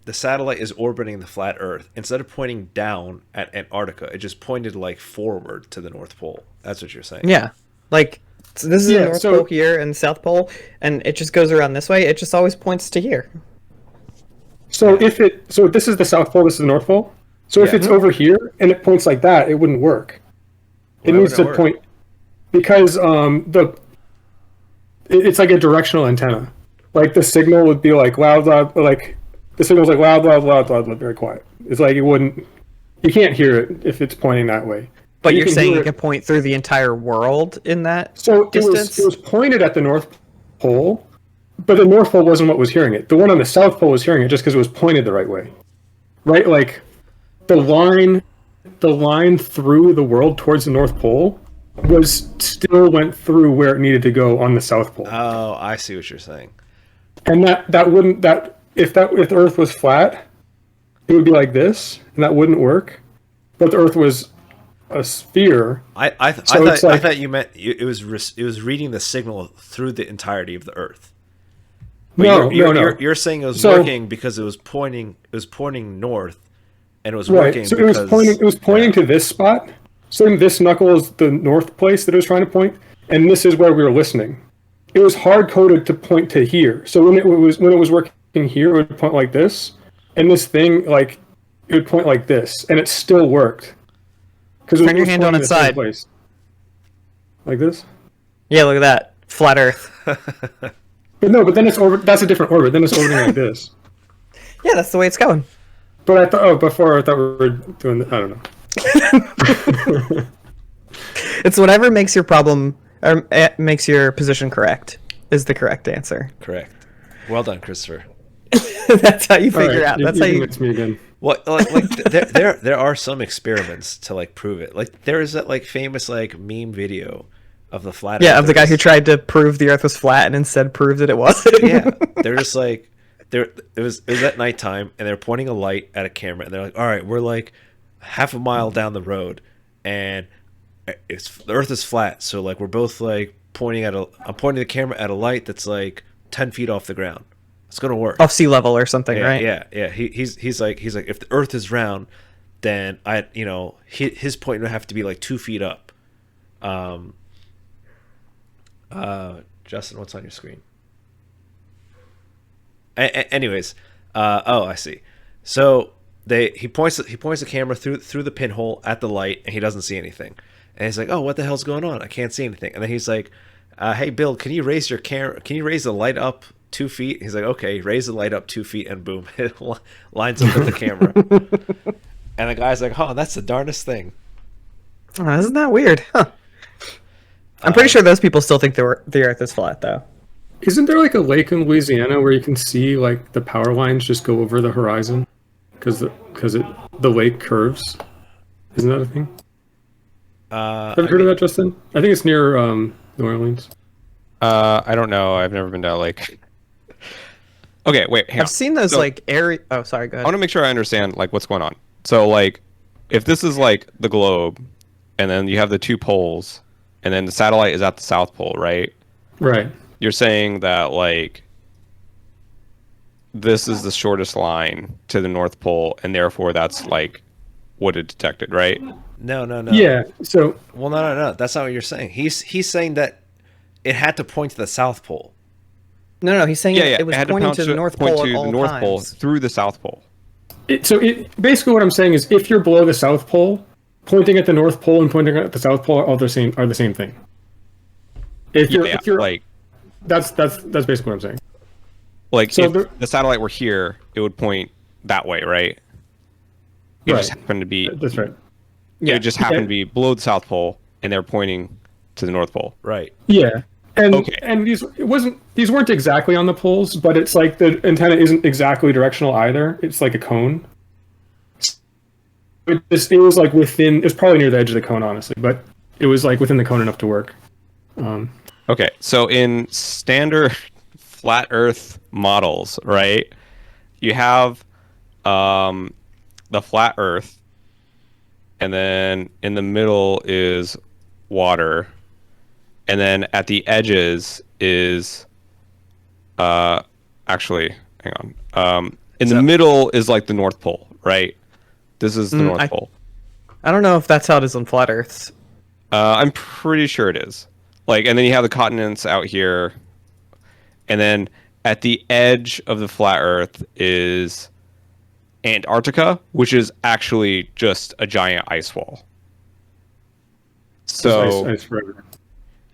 the satellite is orbiting the flat Earth instead of pointing down at Antarctica. It just pointed like forward to the North Pole. That's what you're saying. yeah. Like so this is Yeah, the North so- Pole here and South Pole, and it just goes around this way. It just always points to here. So so this is the South Pole, this is the North Pole. So if Yeah. it's over here and it points like that, it wouldn't work. It Why needs to wouldn't it work? point because it's like a directional antenna. Like the signal would be like loud, loud, like the signal's like loud, loud, loud, loud, loud, very quiet. It's like you can't hear it if it's pointing that way. But You you're can saying hear it can point through the entire world in that So distance? it was pointed at the North Pole, but the North Pole wasn't what was hearing it. The one on the South Pole was hearing it just because it was pointed the right way. Right? Like the line through the world towards the North Pole still went through where it needed to go on the South Pole. Oh, I see what you're saying. And if the Earth was flat, it would be like this, and that wouldn't work. But the Earth was a sphere. I So it's like- thought you meant it was reading the signal through the entirety of the Earth. No, You're saying it was So- working because it was pointing north, and it was Right. working So because it was pointing to this spot. So this knuckle is the north place that it was trying to point, and this is where we were listening. It was hard coded to point to here. So when it was working here, it would point like this, and this thing it would point like this, and it still worked. Because Turn your hand on its side. place. Like this. Yeah, look at that. Flat Earth. But then that's a different orbit. Then it's orbiting like this. Yeah, that's the way it's going. But I thought we were doing. I don't know. It's whatever makes your problem or makes your position correct is the correct answer. correct. Well done, Christopher. That's how you All figure right, out. That's how you. convinced me again. Well, there are some experiments to like prove it. Like there is that like famous like meme video of the flat. Yeah, of the guy who earthers. tried to prove the Earth was flat and instead proved that it wasn't. Yeah, they're just like it was at nighttime, and they're pointing a light at a camera, and they're like, all right, we're like half a mile down the road, and it's the Earth is flat, so like we're both like I'm pointing the camera at a light that's like 10 feet off the ground. It's gonna work. Off sea level or something, Yeah, right? yeah. He's like if the Earth is round, then his point would have to be like 2 feet up. Justin, what's on your screen? Anyways, oh, I see. So he points the camera through the pinhole at the light, and he doesn't see anything. And he's like, "Oh, what the hell's going on? I can't see anything." And then he's like, "Hey, Bill, can you raise your camera? Can you raise the light up 2 feet?" He's like, "Okay." Raise the light up 2 feet, and boom, it lines up with the camera. And the guy's like, "Oh, that's the darndest thing." Oh, isn't that weird? Huh. I'm pretty sure those people still think the Earth is flat, though. Isn't there like a lake in Louisiana where you can see like the power lines just go over the horizon because the lake curves? Isn't that a thing? Ever heard of that, Justin? I think it's near New Orleans. I don't know. I've never been to a lake. Okay, wait. Hang on. I've seen those like area. Oh, sorry. Go I ahead. want to make sure I understand like what's going on. So like, if this is like the globe, and then you have the two poles, and then the satellite is at the South Pole, right? Right. You're saying that like this is the shortest line to the North Pole, and therefore that's like what it detected, right? No. Yeah. So Well, no. That's not what you're saying. He's saying that it had to point to the South Pole. No. He's saying Yeah, it was had to pointing to the North point Pole to at all the North times. Pole through the South Pole. basically what I'm saying is if you're below the South Pole, pointing at the North Pole and pointing at the South Pole are the same thing. If you're like that's basically what I'm saying. like So if the satellite were here, it would point that way, right? It just Right. happened to be That's right. it just happened to be below the South Pole, and they're pointing to the North Pole. Right. Yeah. And Okay. and these weren't exactly on the poles, but it's like the antenna isn't exactly directional either. It's like a cone. It was like within. It was probably near the edge of the cone, honestly, but it was like within the cone enough to work. Okay, so in standard flat Earth models, right? You have the flat Earth, and then in the middle is water, and then at the edges is actually hang on. In the middle is like the North Pole, right? This is the North Pole. I don't know if that's how it is on flat Earths. I'm pretty sure it is. Like, and then you have the continents out here, and then at the edge of the flat Earth is Antarctica, which is actually just a giant ice wall. So Ice forever.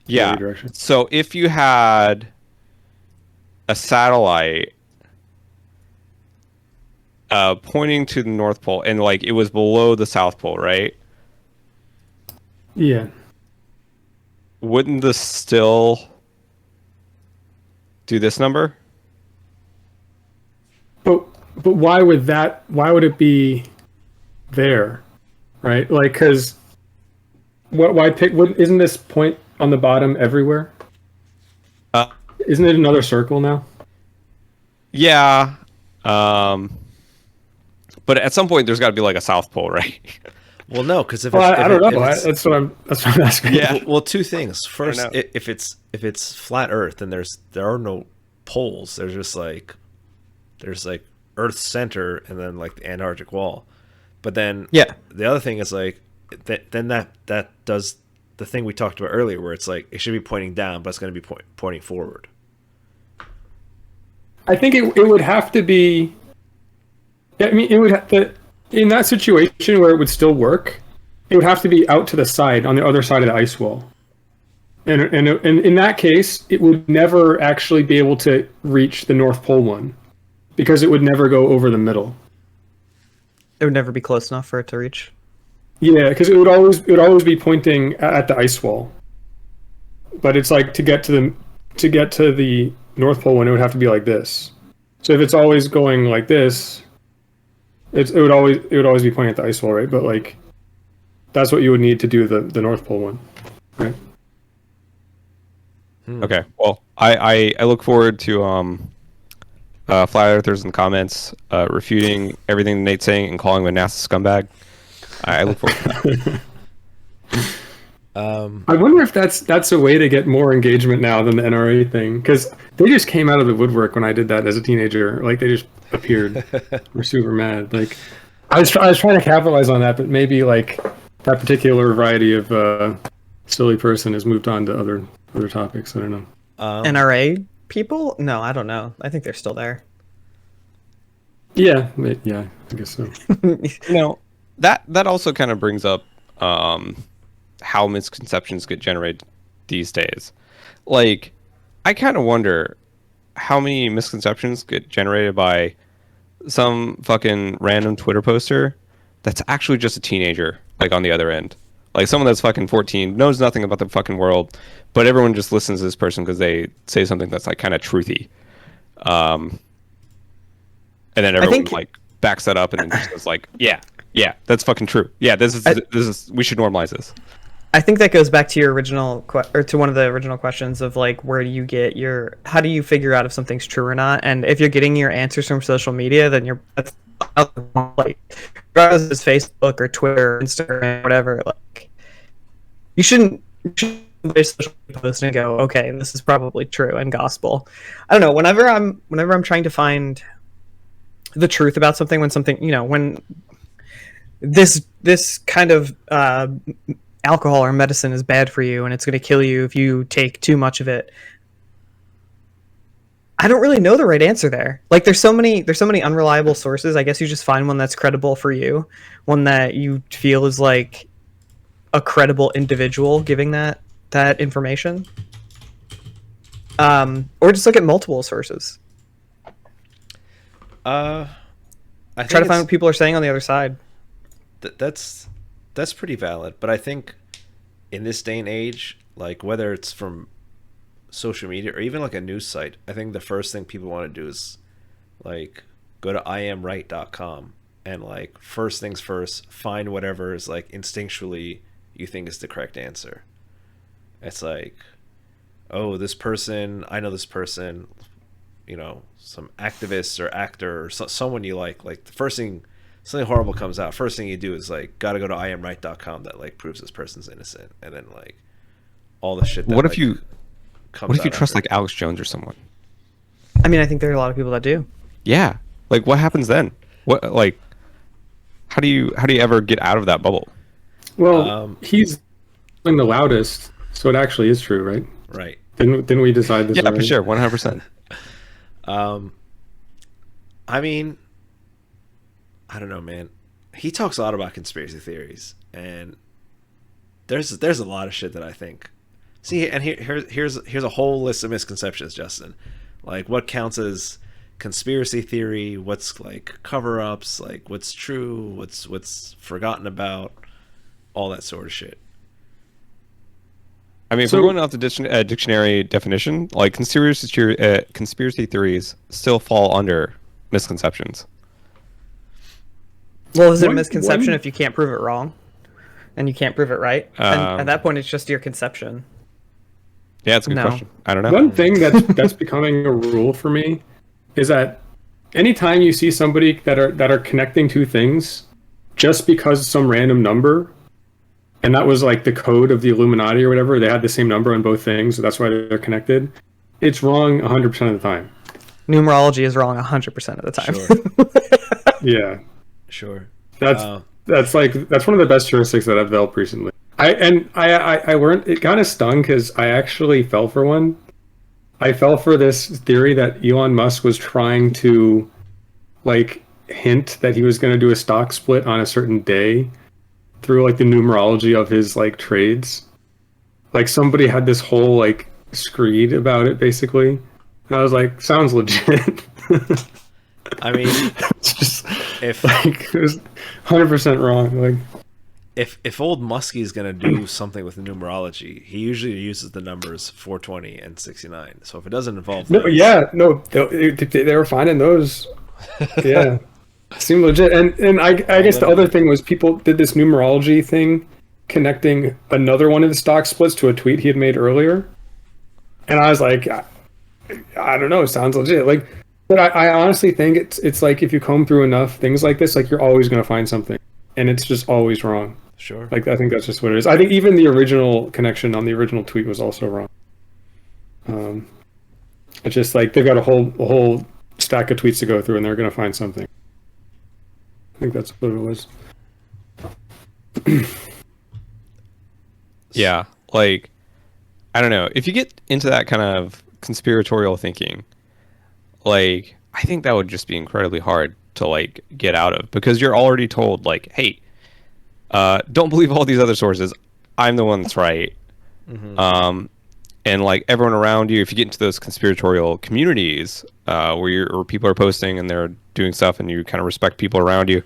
yeah. Every direction. So if you had a satellite pointing to the North Pole, and like it was below the South Pole, right? Yeah. Wouldn't this still do this number? But why would it be there, right? Like, because why pick? Isn't this point on the bottom everywhere? Isn't it another circle now? Yeah. But at some point, there's got to be like a South Pole, right? Well, no, because if Well, it's, I if don't it- know. if it's- That's what I'm asking. Yeah. Well, two things. First, know. if it's flat Earth, then there are no poles. There's just like Earth's center and then like the Antarctic wall. But then Yeah. the other thing is like then that does the thing we talked about earlier, where it's like it should be pointing down, but it's going to be pointing forward. I think it would have to be. I mean, it would have to, in that situation where it would still work, it would have to be out to the side on the other side of the ice wall. And in that case, it would never actually be able to reach the North Pole one because it would never go over the middle. It would never be close enough for it to reach. Yeah, because it would always be pointing at the ice wall. But it's like to get to the North Pole one, it would have to be like this. So if it's always going like this, it would always be pointing at the ice wall, right? But like that's what you would need to do the North Pole one, right? Okay. Well, I look forward to flat earthers in the comments refuting everything Nate's saying and calling him a NASA scumbag. I look forward to that. I wonder if that's a way to get more engagement now than the NRA thing, because they just came out of the woodwork when I did that as a teenager. Like they just appeared. We're super mad. Like I was trying to capitalize on that, but maybe like that particular variety of silly person has moved on to other topics. I don't know. NRA people? No, I don't know. I think they're still there. Yeah, I guess so. That also kind of brings up how misconceptions get generated these days. Like, I kind of wonder how many misconceptions get generated by some fucking random Twitter poster that's actually just a teenager, like on the other end. Like someone that's fucking 14, knows nothing about the fucking world, but everyone just listens to this person because they say something that's like kind of truthy. And then everyone like backs that up and then just goes like, yeah, that's fucking true. Yeah, this is we should normalize this. I think that goes back to your original or to one of the original questions of like, where do you get how do you figure out if something's true or not? And if you're getting your answers from social media, then that's like, regardless if it's Facebook or Twitter, or Instagram, whatever. Like, you shouldn't social post and go, okay, this is probably true and gospel. I don't know. Whenever I'm trying to find the truth about something, when this kind of alcohol or medicine is bad for you and it's going to kill you if you take too much of it, I don't really know the right answer there. Like there's so many unreliable sources. I guess you just find one that's credible for you, one that you feel is like a credible individual giving that information, or just look at multiple sources. I try to find what people are saying on the other side. That's pretty valid, but I think in this day and age, like whether it's from social media or even like a news site, I think the first thing people want to do is like go to iamright.com and like first things first, find whatever is like instinctually you think is the correct answer. It's like, oh, this person, I know this person, some activist or actor or someone you like the first thing something horrible comes out, first thing you do is like gotta go to iamright.com that like proves this person's innocent, and then like all the shit that what if you trust after. like Alex Jones or someone? I mean, I think there are a lot of people that do. Yeah, like what happens then? What, like, how do you ever get out of that bubble? Well, he's the loudest, so it actually is true, right? Right. Didn't we decide this? Yeah, already? for sure, 100%. I mean, I don't know, man. He talks a lot about conspiracy theories, and there's a lot of shit that I think. See, and here's a whole list of misconceptions, Justin. Like what counts as conspiracy theory, what's like cover-ups, like what's true, what's forgotten about, all that sort of shit. I mean, if we're going off the dictionary definition, like conspiracy theories still fall under misconceptions. Well, is it a misconception if you can't prove it wrong and you can't prove it right? And at that point, it's just your conception. Yeah, it's a good question. I don't know. One thing that's becoming a rule for me is that anytime you see somebody that are connecting two things just because some random number, and that was like the code of the Illuminati or whatever, they had the same number on both things, so that's why they're connected. It's wrong 100% of the time. Numerology is wrong 100% of the time. Sure. Yeah. Sure. That's one of the best heuristics that I've developed recently. I learned, it kind of stung because I actually fell for one. I fell for this theory that Elon Musk was trying to like hint that he was going to do a stock split on a certain day through like the numerology of his like trades. Like somebody had this whole like screed about it basically. And I was like, sounds legit. I mean, it's just if like it was 100% wrong. Like if old Muskie is gonna do something with the numerology, he usually uses the numbers 420 and 69. So if it doesn't involve those, they were finding those. Yeah, seemed legit. And I guess the other thing was people did this numerology thing, connecting another one of the stock splits to a tweet he had made earlier, and I was like, I don't know, it sounds legit. Like. But I honestly think it's like if you comb through enough things like this, like you're always going to find something, and it's just always wrong. Sure. Like, I think that's just what it is. I think even the original connection on the original tweet was also wrong. It's just like they've got a whole stack of tweets to go through, and they're going to find something. I think that's what it was. Yeah, like, I don't know. If you get into that kind of conspiratorial thinking, like, I think that would just be incredibly hard to, like, get out of, because you're already told, like, hey, don't believe all these other sources. I'm the one that's right. And, like, everyone around you, if you get into those conspiratorial communities where people are posting and they're doing stuff and you kind of respect people around you,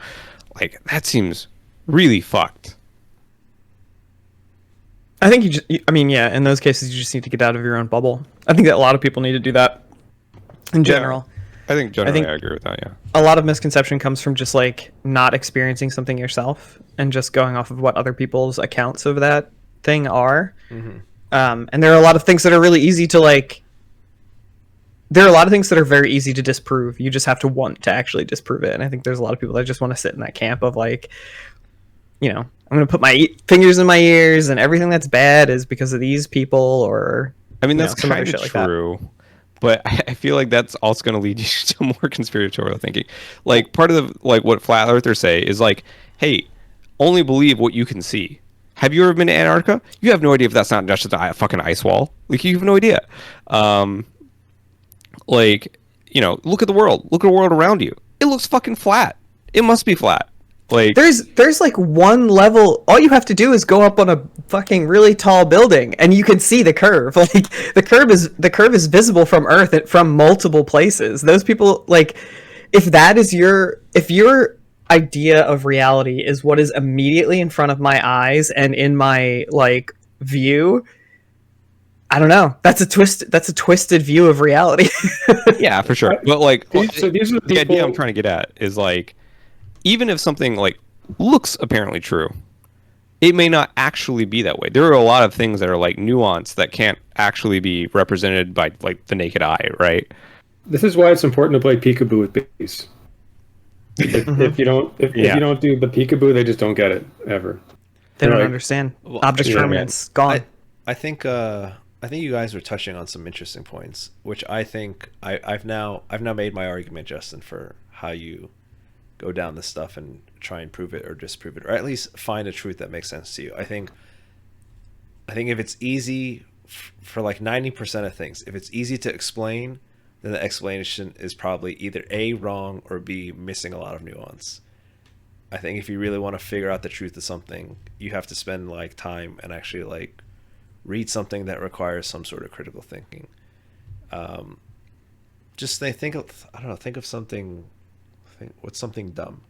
like, that seems really fucked. I think yeah, in those cases, you just need to get out of your own bubble. I think that a lot of people need to do that in general. I think generally I agree with that, yeah. A lot of misconception comes from just, like, not experiencing something yourself and just going off of what other people's accounts of that thing are. And there are a lot of things that are really easy to, like... There are a lot of things that are very easy to disprove. You just have to want to actually disprove it. And I think there's a lot of people that just want to sit in that camp of, like, you know, I'm going to put my fingers in my ears and everything that's bad is because of these people, or... I mean, that's some other kind shit of like that. true. But I feel like that's also going to lead you to more conspiratorial thinking. Like, part of the, like, what flat earthers say is, like, hey, only believe what you can see. Have you ever been to Antarctica? You have no idea if that's not just a fucking ice wall. Like, you have no idea. Like, you know, look at the world. Look at the world around you. It looks fucking flat. It must be flat. Like, there's like one level. All you have to do is go up on a fucking really tall building, and you can see the curve. Like, the curve is visible from Earth from multiple places. Those people, like, if your idea of reality is what is immediately in front of my eyes and in my, like, view, I don't know. That's a twisted view of reality. yeah, for sure. But, like, these are the the idea people- I'm trying to get at is, like, even if something, like, looks apparently true, it may not actually be that way. There are a lot of things that are, like, nuanced that can't actually be represented by, like, the naked eye, right? This is why it's important to play peekaboo with babies. If you don't do the peekaboo, they just don't get it ever. They don't Right. understand. Well, Object yeah, permanence gone. I think you guys were touching on some interesting points, which I think I've now made my argument, Justin, for how you go down this stuff and try and prove it or disprove it, or at least find a truth that makes sense to you. I think if it's easy for like 90% of things, if it's easy to explain, then the explanation is probably either A, wrong, or B, missing a lot of nuance. I think if you really want to figure out the truth of something, you have to spend, like, time and actually, like, read something that requires some sort of critical thinking. Just think of something. What's something dumb?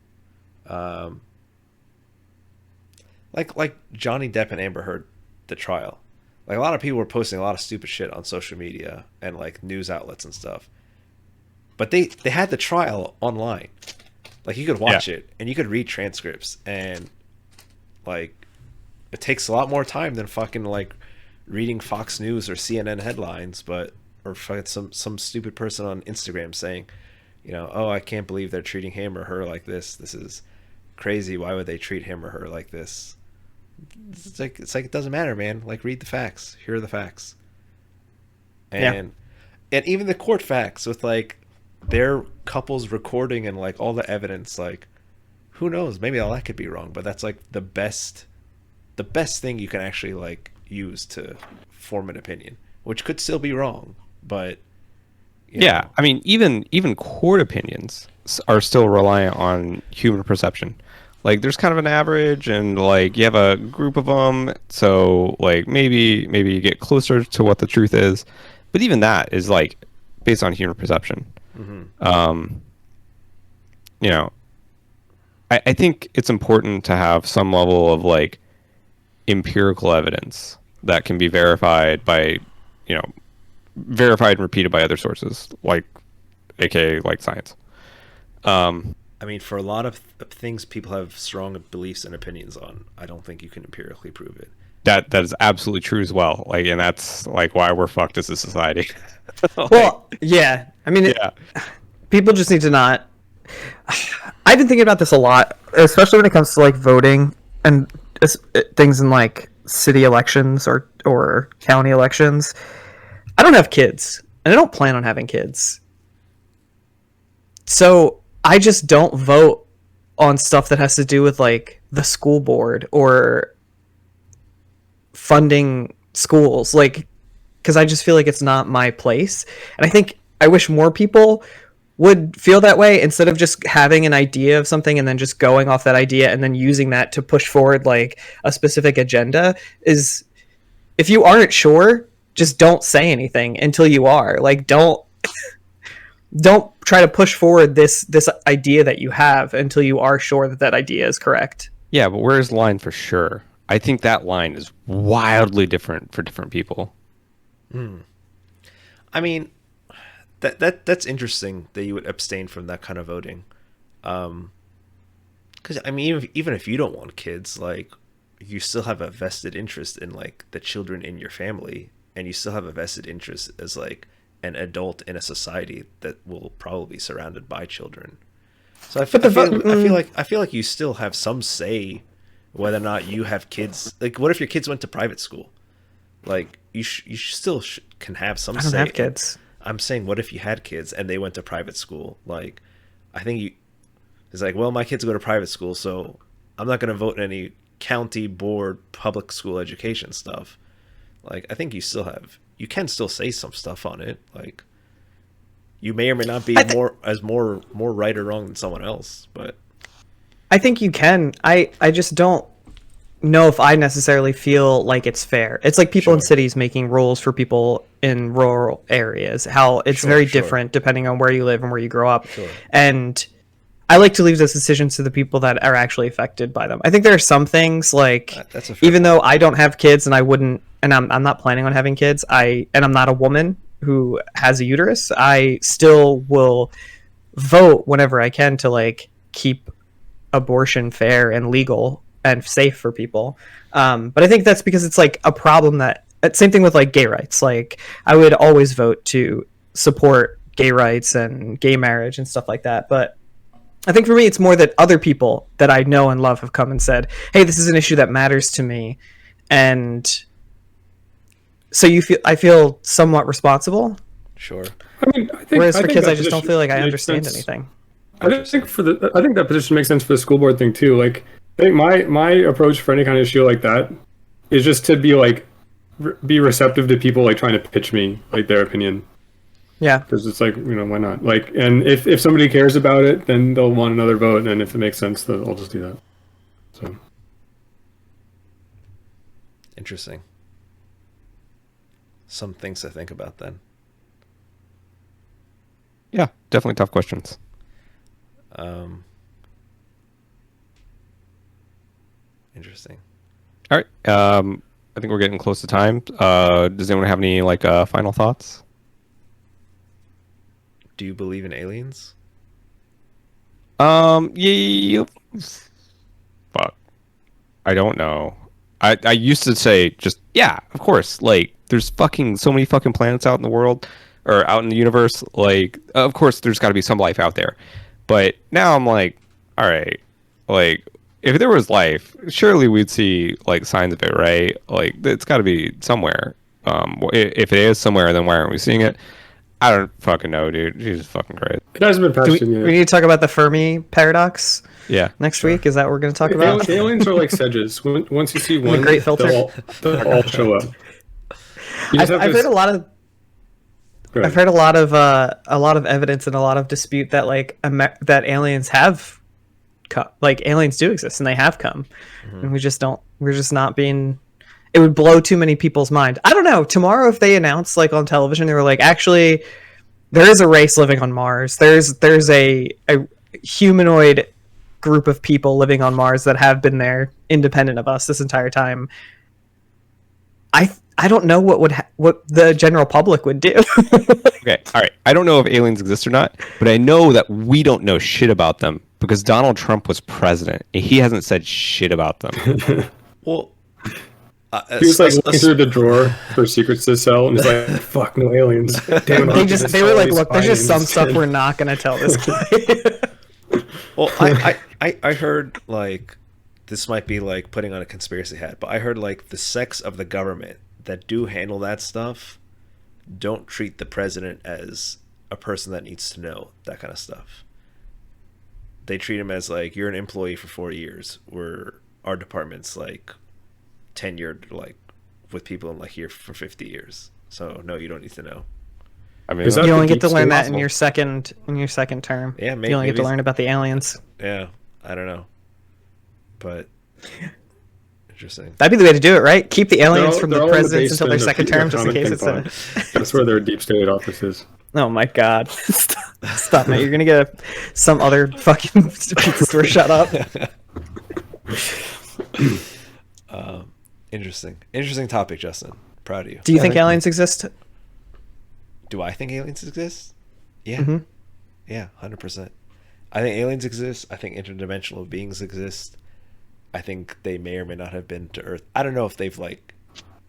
Like Johnny Depp and Amber Heard, the trial. Like, a lot of people were posting a lot of stupid shit on social media and, like, news outlets and stuff. But they had the trial online. Like, you could watch it and you could read transcripts, and, like, it takes a lot more time than fucking, like, reading Fox News or CNN headlines, or fucking some stupid person on Instagram saying, you know, oh, I can't believe they're treating him or her like this. This is crazy. Why would they treat him or her like this? It's like it doesn't matter, man. Like, read the facts. Here are the facts. And even the court facts with, like, their couples recording and, like, all the evidence, like, who knows? Maybe all that could be wrong, but that's, like, the best thing you can actually, like, use to form an opinion, which could still be wrong, but you know. I mean, even court opinions are still reliant on human perception. Like, there's kind of an average, and, like, you have a group of them, so, like, maybe you get closer to what the truth is, but even that is, like, based on human perception. You know, I think it's important to have some level of, like, empirical evidence that can be verified by, you know, verified and repeated by other sources, like, aka, like, science. I mean, for a lot of things people have strong beliefs and opinions on, I don't think you can empirically prove it. That is absolutely true as well. Like, and that's, like, why we're fucked as a society. Like, Well, yeah. I mean, people just need to not. I've been thinking about this a lot, especially when it comes to, like, voting and things in like city elections or county elections. I don't have kids, and I don't plan on having kids. So I just don't vote on stuff that has to do with like the school board or funding schools, like, because I just feel like it's not my place. And I wish more people would feel that way instead of just having an idea of something and then just going off that idea and then using that to push forward like a specific agenda. Is if you aren't sure, just don't say anything until you are. Like, don't try to push forward this idea that you have until you are sure that that idea is correct. Yeah, but where's the line for sure? I think that line is wildly different for different people. I mean, that's interesting that you would abstain from that kind of voting. Because I mean, even if you don't want kids, like, you still have a vested interest in like the children in your family, and you still have a vested interest as like an adult in a society that will probably be surrounded by children. So I feel like you still have some say whether or not you have kids. Like, what if your kids went to private school? Like, you still can have some say. I don't have kids. I'm saying, what if you had kids and they went to private school? Like, I think it's like, well, my kids go to private school, so I'm not going to vote in any county board public school education stuff. Like, I think you can still say some stuff on it. Like, you may or may not be more right or wrong than someone else, but I think you can. I just don't know if I necessarily feel like it's fair. It's like people in cities making rules for people in rural areas. How it's very different depending on where you live and where you grow up. And I like to leave those decisions to the people that are actually affected by them. I think there are some things like, even though I don't have kids and I wouldn't, and I'm not planning on having kids, and I'm not a woman who has a uterus, I still will vote whenever I can to like keep abortion fair and legal and safe for people. But I think that's because it's like a problem that, same thing with like gay rights. Like, I would always vote to support gay rights and gay marriage and stuff like that. But I think for me, it's more that other people that I know and love have come and said, hey, this is an issue that matters to me. And so I feel somewhat responsible. Sure. Whereas for kids, I just don't feel like I understand anything. I think that position makes sense for the school board thing too. Like, I think my approach for any kind of issue like that is just to be like, be receptive to people like trying to pitch me like their opinion. Yeah. Because it's like, why not? Like, and if somebody cares about it, then they'll want another vote, and if it makes sense, then I'll just do that. So. Interesting. Some things to think about then. Yeah, definitely tough questions. Interesting. All right. I think we're getting close to time. Does anyone have any like final thoughts? Do you believe in aliens? Yeah. Fuck. I don't know. I used to say just, yeah, of course. Like, there's fucking so many fucking planets out in the world or out in the universe. Like, of course, there's got to be some life out there. But now I'm like, all right, like, if there was life, surely we'd see like signs of it, right? Like, it's got to be somewhere. If it is somewhere, then why aren't we seeing it? I don't fucking know, dude. Jesus fucking Christ. It hasn't been patched in yet. We need to talk about the Fermi paradox. Yeah. Next week, is that what we're going to talk about? Aliens are like sedges. Once you see one, great filter. they'll all show up. I've heard a lot of. I've heard a lot of evidence and a lot of dispute that like that aliens have come, like aliens do exist and they have come, and we're just not being. It would blow too many people's mind. I don't know. Tomorrow, if they announce like on television, they were like, actually, there is a race living on Mars. There's a humanoid group of people living on Mars that have been there independent of us this entire time. I don't know what the general public would do. Okay, all right. I don't know if aliens exist or not, but I know that we don't know shit about them because Donald Trump was president and he hasn't said shit about them. Well, he was like looking through the drawer for secrets to sell, and he's like, "Fuck, no aliens." Damn, they were like, "Look, there's just some stuff we're not gonna tell this guy." Well, I heard like this might be like putting on a conspiracy hat, but I heard like the sects of the government that do handle that stuff don't treat the president as a person that needs to know that kind of stuff. They treat him as like, you're an employee for 4 years, where our department's like tenured like with people in like here for 50 years. So no, you don't need to know. I mean, Is that You the only get deep to learn state that possible? in your second term. Yeah, you only get to maybe- learn about the aliens. Yeah, I don't know, but interesting. That'd be the way to do it, right? Keep the aliens from They're the all in presidents until their basement second of term, just in atomic case it's ping a. pong. That's where their deep state office is. Oh my god! Stop it! You're gonna get some other fucking pizza store shut up. Interesting topic, Justin. Proud of you. Do you Yeah, think thank you. aliens exist? Do I think aliens exist? Yeah. Mhm. Yeah, 100%. I think aliens exist. I think interdimensional beings exist. I think they may or may not have been to Earth. I don't know if they've like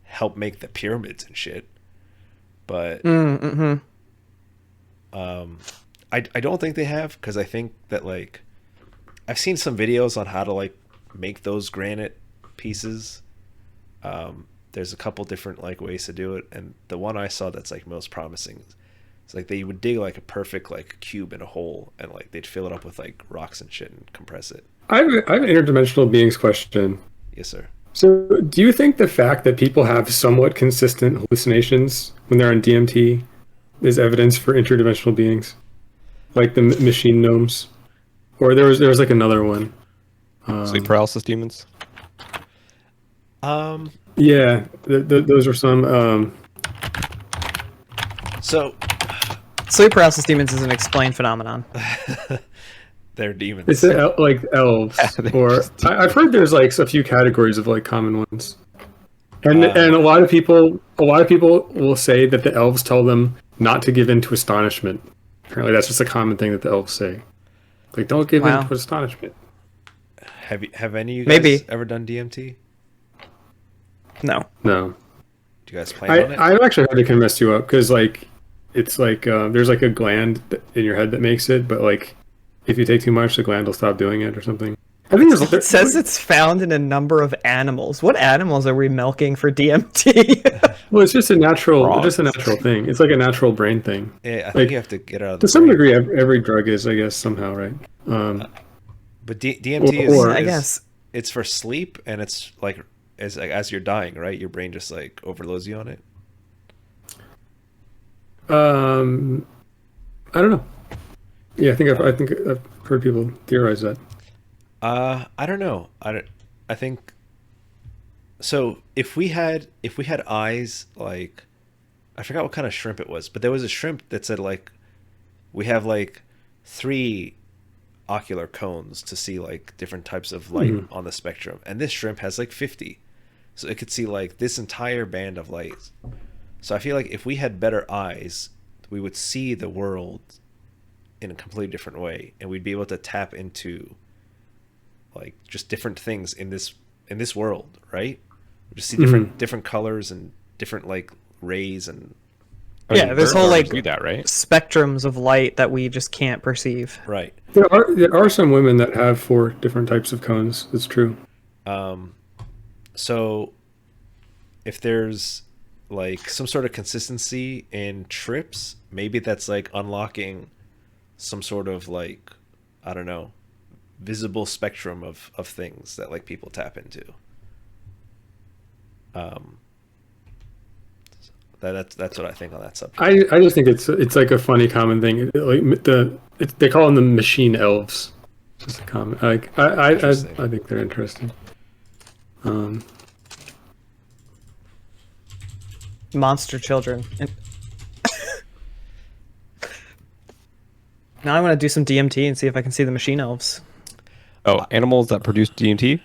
helped make the pyramids and shit, but Mm-hmm. I don't think they have, because I think that like I've seen some videos on how to like make those granite pieces. There's a couple different like ways to do it, and the one I saw that's like most promising, it's like they would dig like a perfect like cube in a hole, and like they'd fill it up with like rocks and shit and compress it. I have an interdimensional beings question. Yes, sir. So, do you think the fact that people have somewhat consistent hallucinations when they're on DMT is evidence for interdimensional beings, like the machine gnomes, or there was like another one? Sleep paralysis demons. Yeah, those are some. So Sleep paralysis demons is an explained phenomenon. they're demons. It's like elves, or I've heard there's like a few categories of like common ones, and a lot of people will say that the elves tell them not to give in to astonishment. Apparently, that's just a common thing that the elves say, like don't give Wow. in to astonishment. Have any of you guys Maybe. ever done DMT? No. No, Do you guys plan on it? I've actually heard it can mess you up because like it's like there's like a gland in your head that makes it, but like if you take too much, the gland will stop doing it or something. I think It says it's found in a number of animals. What animals are we milking for DMT? well, it's just a natural Frogs. thing. It's like a natural brain thing. Yeah, I think like, you have to get out of the To some brain. degree, every drug is, I guess, somehow, right? But DMT Or- is, I is- guess. it's for sleep, and it's like as you're dying, right? Your brain just like overloads you on it. I don't know. Yeah, I think I've heard people theorize that. I don't know. I think so. If we had eyes, like I forgot what kind of shrimp it was, but there was a shrimp that said like we have like 3 ocular cones to see like different types of light on the spectrum, and this shrimp has like 50, so it could see like this entire band of light. So I feel like if we had better eyes, we would see the world in a completely different way, and we'd be able to tap into like just different things in this world, right? We just see different colors and different like rays and Yeah, there's whole like do that, right? spectrums of light that we just can't perceive. right. There are some women that have 4 different types of cones. It's true. So if there's like some sort of consistency in trips, maybe that's like unlocking some sort of like, I don't know, visible spectrum of things that like people tap into. That's what I think on that subject. I just think it's like a funny common thing. Like they call them the machine elves. Just a common. Like I think they're interesting. Monster children. Now I want to do some DMT and see if I can see the machine elves. Oh, animals that produce DMT.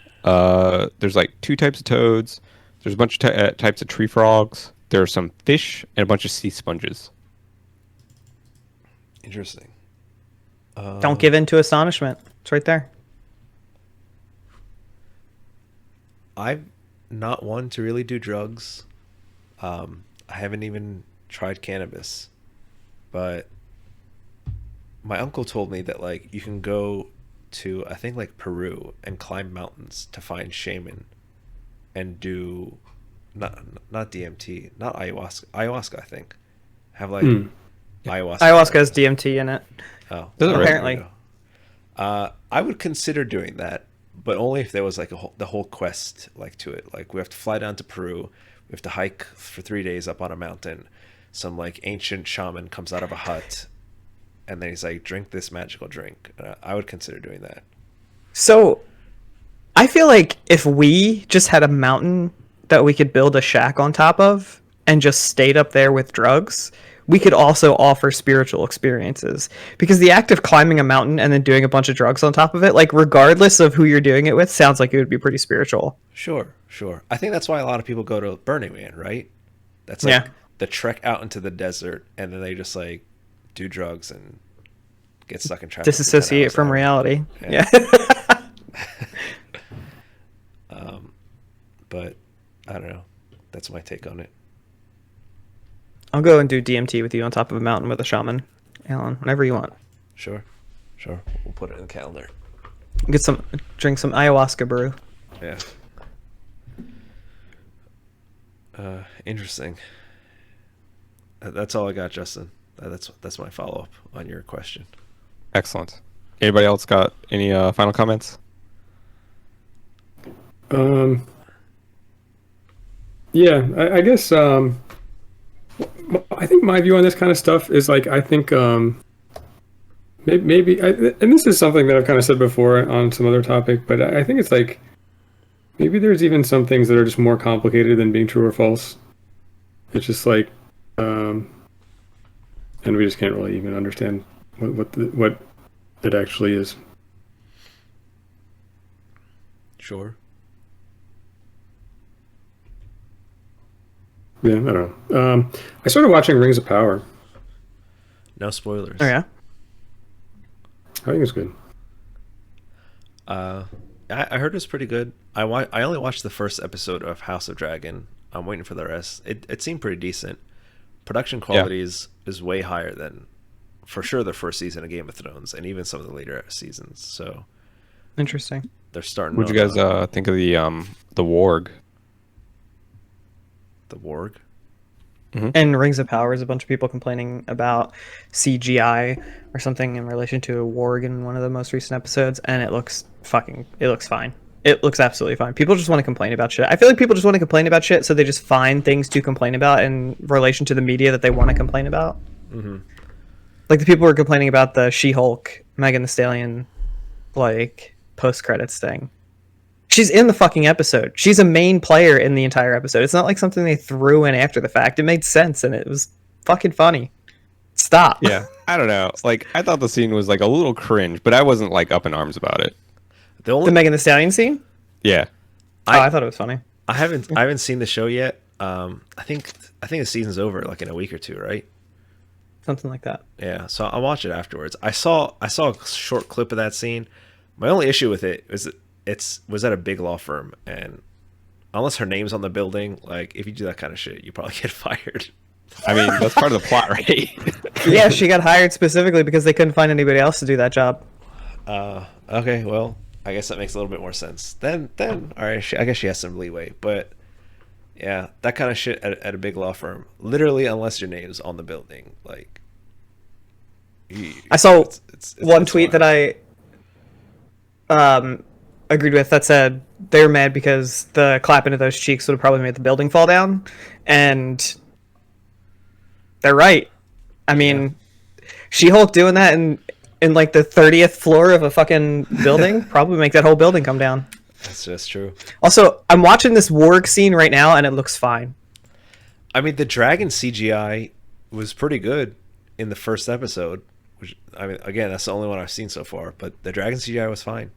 There's like 2 types of toads. There's a bunch of types of tree frogs. There are some fish and a bunch of sea sponges. Interesting. Don't give in to astonishment. It's right there. I'm not one to really do drugs. I haven't even tried cannabis, but my uncle told me that like you can go to, I think, like Peru and climb mountains to find shaman and do not DMT, not ayahuasca, I think. Have like ayahuasca. Ayahuasca has DMT in it. Oh, Does it really? Apparently. I would consider doing that, but only if there was like the whole quest like to it. Like we have to fly down to Peru, we have to hike for 3 days up on a mountain. Some like ancient shaman comes out of a hut, and then he's like, "Drink this magical drink." I would consider doing that. So, I feel like if we just had a mountain that we could build a shack on top of and just stayed up there with drugs, we could also offer spiritual experiences. Because the act of climbing a mountain and then doing a bunch of drugs on top of it, like regardless of who you're doing it with, sounds like it would be pretty spiritual. Sure. I think that's why a lot of people go to Burning Man, right? That's like the trek out into the desert, and then they just like do drugs and get stuck in traffic. Disassociate from reality. Yeah. But I don't know. That's my take on it. I'll go and do DMT with you on top of a mountain with a shaman, Allan, whenever you want. Sure. We'll put it in the calendar. Drink some ayahuasca brew. Yeah. Interesting. That's all I got, Justin. That's my follow up on your question. Excellent. Anybody else got any final comments? Yeah, I guess I think my view on this kind of stuff is like, I think maybe and this is something that I've kind of said before on some other topic, but I think it's like maybe there's even some things that are just more complicated than being true or false. It's just like and we just can't really even understand what it actually is. Sure. Yeah, I don't know. I started watching Rings of Power. No spoilers. Oh yeah. I think it's good. I heard it was pretty good. I only watched the first episode of House of Dragon. I'm waiting for the rest. It seemed pretty decent. Production quality is way higher than, for sure, the first season of Game of Thrones, and even some of the later seasons. So Interesting. they're starting. What'd you guys think of the warg? The warg? And Rings of Power is a bunch of people complaining about CGI or something in relation to a warg in one of the most recent episodes, and it looks fine. It looks absolutely fine. People just want to complain about shit. I feel like people just want to complain about shit, so they just find things to complain about in relation to the media that they want to complain about. Mm-hmm. Like the people who are complaining about the She-Hulk, Megan Thee Stallion, like post-credits thing. She's in the fucking episode. She's a main player in the entire episode. It's not like something they threw in after the fact. It made sense, and it was fucking funny. Stop. Yeah, I don't know. Like, I thought the scene was like a little cringe, but I wasn't like up in arms about it. The Megan Thee Stallion scene? Yeah. I thought it was funny. I haven't seen the show yet. I think the season's over like in a week or two, right? Something like that. Yeah, so I'll watch it afterwards. I saw a short clip of that scene. My only issue with it was it was at a big law firm, and unless her name's on the building, like if you do that kind of shit, you probably get fired. I mean, that's part of the plot, right? Yeah, she got hired specifically because they couldn't find anybody else to do that job. Okay, well, I guess that makes a little bit more sense. Then all right, I guess she has some leeway, but yeah, that kind of shit at a big law firm, literally, unless your name's on the building, like. I saw it's one tweet that I agreed with that said they were mad because the clap into those cheeks would have probably made the building fall down, and they're right. I mean, She-Hulk doing that in like the 30th floor of a fucking building probably make that whole building come down. That's just true. Also, I'm watching this warg scene right now, and it looks fine. I mean, the dragon CGI was pretty good in the first episode. Which, I mean, again, that's the only one I've seen so far. But the dragon CGI was fine.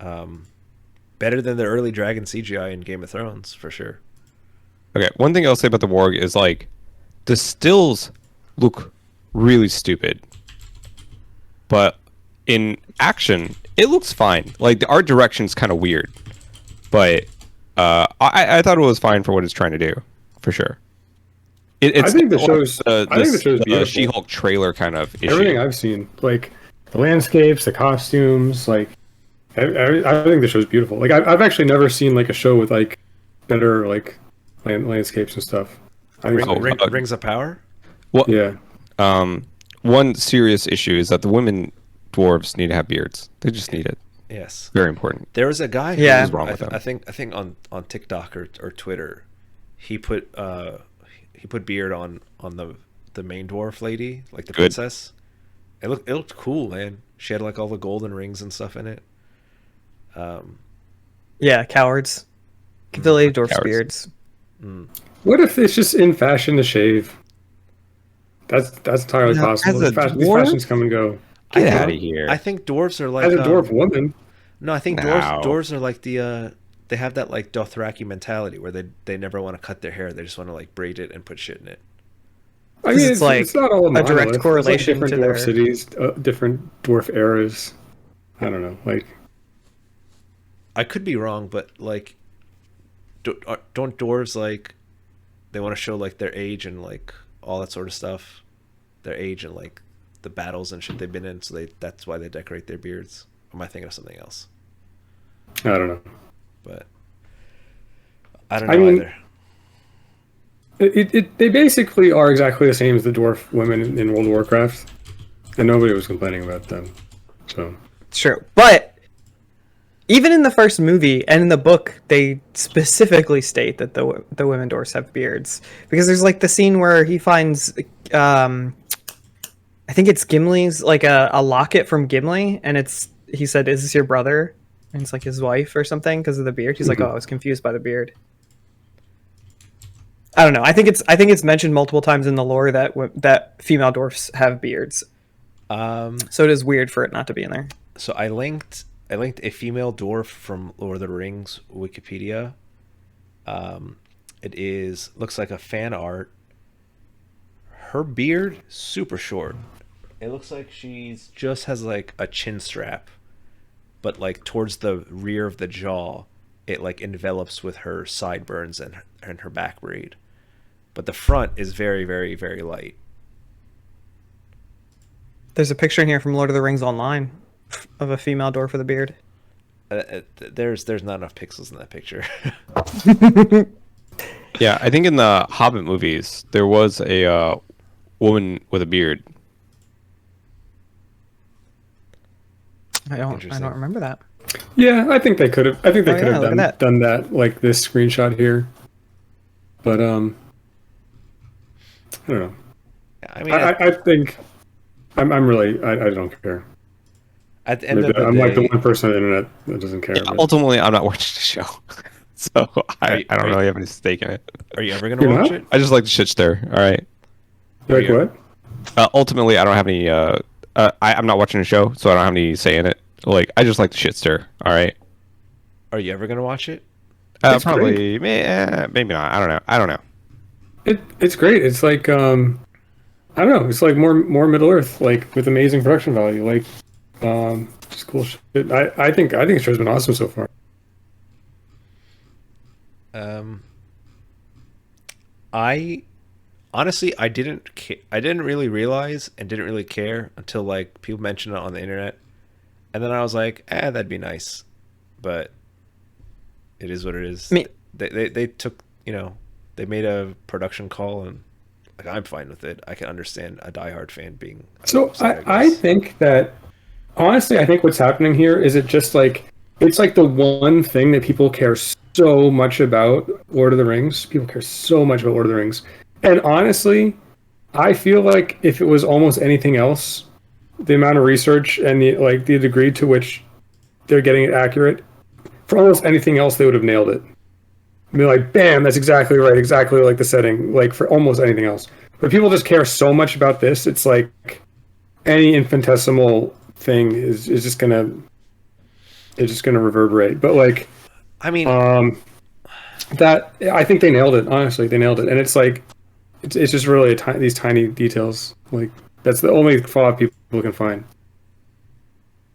Better than the early dragon CGI in Game of Thrones, for sure. Okay, one thing I'll say about the warg is like the stills look really stupid, but in action it looks fine. Like the art direction's kind of weird, but I thought it was fine for what it's trying to do, for sure. I think the show's the beautiful. She-Hulk trailer kind of issue. Everything I've seen, like the landscapes, the costumes, like I think the show's beautiful. Like I've actually never seen like a show with like better like landscapes and stuff. I think Rings of Power. Well, yeah. one serious issue is that the women dwarves need to have beards. They just need it. Yes. Very important. There was a guy who Yeah. What's wrong with them? I think on TikTok or Twitter, he put beard on the main dwarf lady, like the Good. princess. It looked cool, man. She had like all the golden rings and stuff in it. Yeah, cowards. Give the lady dwarfs Cowards. beards. What if it's just in fashion to shave? That's entirely Now, possible. as a These dwarf? fashions come and go. Get think- out of here. I think dwarves are like As a dwarf woman, no, I think No. dwarves are like they have that like Dothraki mentality where they never want to cut their hair. They just want to like braid it and put shit in it. I mean, 'Cause it's, it's like it's not all a direct monolith. It's like correlation different to dwarf their- cities, different dwarf eras. I don't know. Like, I could be wrong, but like, don't dwarves like they want to show like their age and like all that sort of stuff, their age and like the battles and shit they've been in, so that's why they decorate their beards. Or am I thinking of something else? I don't know. But I don't know I mean, either. They basically are exactly the same as the dwarf women in World of Warcraft, and nobody was complaining about them. So It's true. But even in the first movie and in the book, they specifically state that the women dwarfs have beards. Because there's like the scene where he finds, I think it's Gimli's, like a locket from Gimli, and he said, "Is this your brother?" And it's like his wife or something because of the beard. He's like, "Oh, I was confused by the beard." I don't know. I think it's mentioned multiple times in the lore that female dwarfs have beards. So it is weird for it not to be in there. So I linked a female dwarf from Lord of the Rings Wikipedia. It looks like a fan art. Her beard super short. It looks like she's just has like a chin strap, but like towards the rear of the jaw, it like envelops with her sideburns and her back braid. But the front is very, very, very light. There's a picture in here from Lord of the Rings Online of a female dwarf with a beard. There's not enough pixels in that picture. Yeah, I think in the Hobbit movies there was a woman with a beard. I don't Interesting. remember that. yeah, I think they could have. I think they Oh, could yeah, have look at that. done that like this screenshot here. But I don't know. I mean, I think I'm really I don't care. at the end of the I'm like the day, one person on the internet that doesn't care. but- Ultimately, I'm not watching the show, so I don't are you- really have any stake in it. are you ever gonna You're watch not? it? I just like the shit stir. All right. Like Yeah. what? Ultimately, I don't have any. I'm not watching the show, so I don't have any say in it. Like, I just like the shit stir. All right. Are you ever gonna watch it? It's Probably, maybe not. I don't know. It's great. It's like I don't know. It's like more Middle Earth, like with amazing production value, like just cool shit. I think the show's been awesome so far. I honestly I didn't really realize and didn't really care until like people mentioned it on the internet, and then I was like, that'd be nice, but it is what it is. I mean- they took, they made a production call, and like I'm fine with it. I can understand a diehard fan being So upset, I guess. think that honestly, I think what's happening here is it's like the one thing that people care so much about Lord of the Rings. People care so much about Lord of the Rings, and honestly, I feel like if it was almost anything else, the amount of research and the degree to which they're getting it accurate, for almost anything else, they would have nailed it. I mean, like, bam, that's exactly right, exactly like the setting, like for almost anything else. But people just care so much about this, it's like any infinitesimal thing is just gonna reverberate. But like, I mean, that I think they nailed it. Honestly, they nailed it, and it's like it's just really these tiny details. Like that's the only fallout people can find.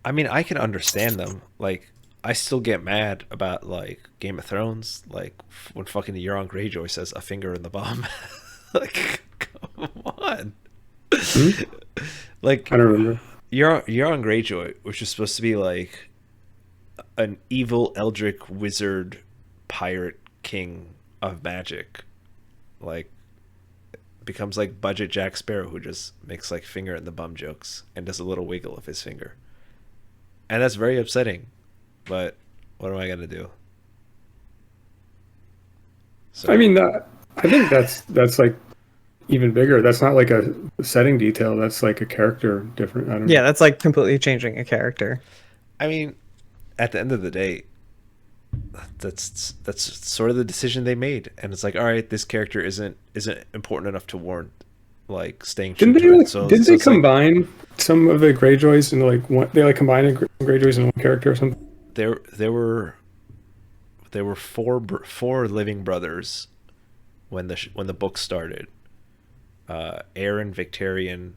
I mean, I can understand them. Like, I still get mad about like Game of Thrones, like when fucking Euron Greyjoy says "a finger in the bomb." Like, come on. Like, I don't remember. Euron Greyjoy, which is supposed to be like an evil eldritch wizard pirate king of magic, like becomes like budget Jack Sparrow who just makes like finger in the bum jokes and does a little wiggle of his finger. And that's very upsetting. But what am I gonna do? So, I mean, I think that's like even bigger. That's not like a setting detail. That's like a character different. I don't know. Yeah, that's like completely changing a character. I mean, at the end of the day, that's sort of the decision they made, and it's like, all right, this character isn't important enough to warrant like staying true Didn't to they it. So didn't so they it's like, combine some of the Greyjoys into like one? They like combined Greyjoys in one character or something. there were four living brothers when the book started. Aaron, Victarion,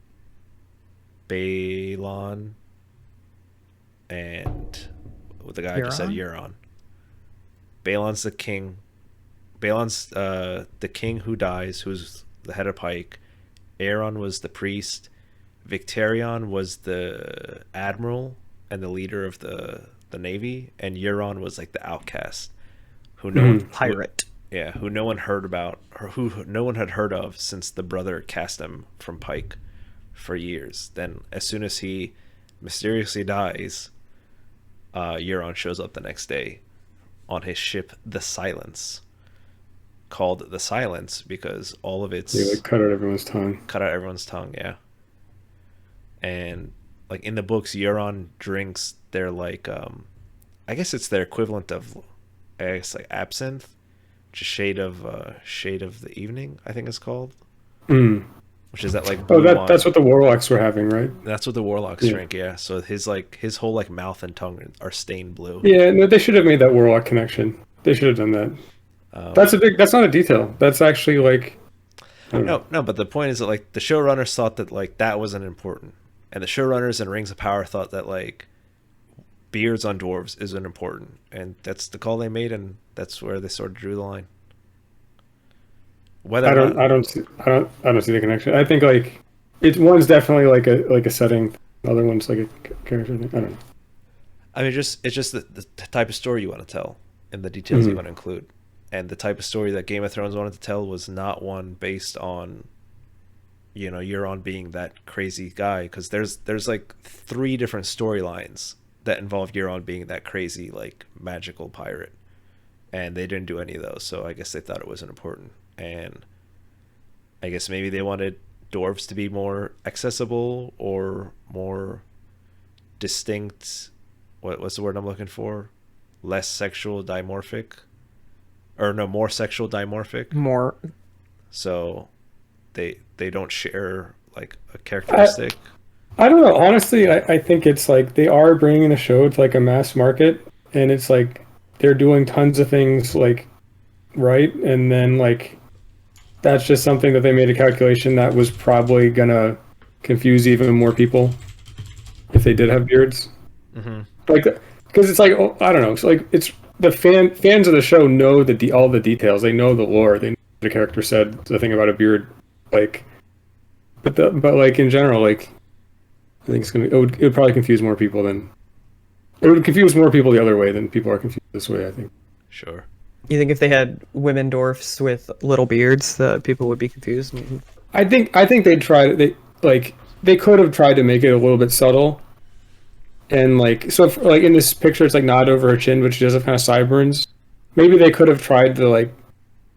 Balon, and the guy I just said, Euron. Balon's the king. Balon's the king who dies, who's the head of Pike. Aaron was the priest. Victarion was the admiral and the leader of the navy, and Euron was like the outcast, who Pirate. who no one heard about, or who no one had heard of since the brother cast him from Pike for years. Then, as soon as he mysteriously dies, Euron shows up the next day on his ship, the Silence, called the Silence because all of its They like cut out everyone's tongue. Yeah. And like in the books, Euron drinks their like I guess it's their equivalent of, I guess, like absinthe, which is shade of the evening, I think it's called. Which is that like blue wine. That's what the warlocks were having, right? That's what the warlocks drink, yeah. So his whole like mouth and tongue are stained blue. Yeah, no, they should have made that warlock connection. They should have done that. That's not a detail. That's actually like no, but the point is that like the showrunners thought that like that wasn't important. And the showrunners in Rings of Power thought that like beards on dwarves isn't important. And that's the call they made, and that's where they sort of drew the line. I don't see the connection. I think like one's definitely like a setting, the other one's like a character thing. I don't know. I mean, it's just the type of story you want to tell and the details you want to include. And the type of story that Game of Thrones wanted to tell was not one based on, Euron being that crazy guy, because there's like 3 different storylines that involve Euron being that crazy like magical pirate, and they didn't do any of those. So I guess they thought it wasn't important. And I guess maybe they wanted dwarves to be more accessible or more distinct. What's the word I'm looking for? Less sexual dimorphic, or no, more sexual dimorphic. More. So they don't share like a characteristic. I don't know. Honestly, I think it's like they are bringing the show to like a mass market, and it's like they're doing tons of things like right, and then like that's just something that they made a calculation that was probably gonna confuse even more people if they did have beards. Like, because it's like, I don't know. It's like it's the fans of the show know all the details. They know the lore. They know the character said the thing about a beard. Like, but like in general, like I think it would probably confuse more people than it would confuse more people the other way than people are confused this way. I think. Sure. You think if they had women dwarfs with little beards, that people would be confused? I think they'd try. They could have tried to make it a little bit subtle, and like so. Like in this picture, it's like not over her chin, but she does have kind of sideburns. Maybe they could have tried to like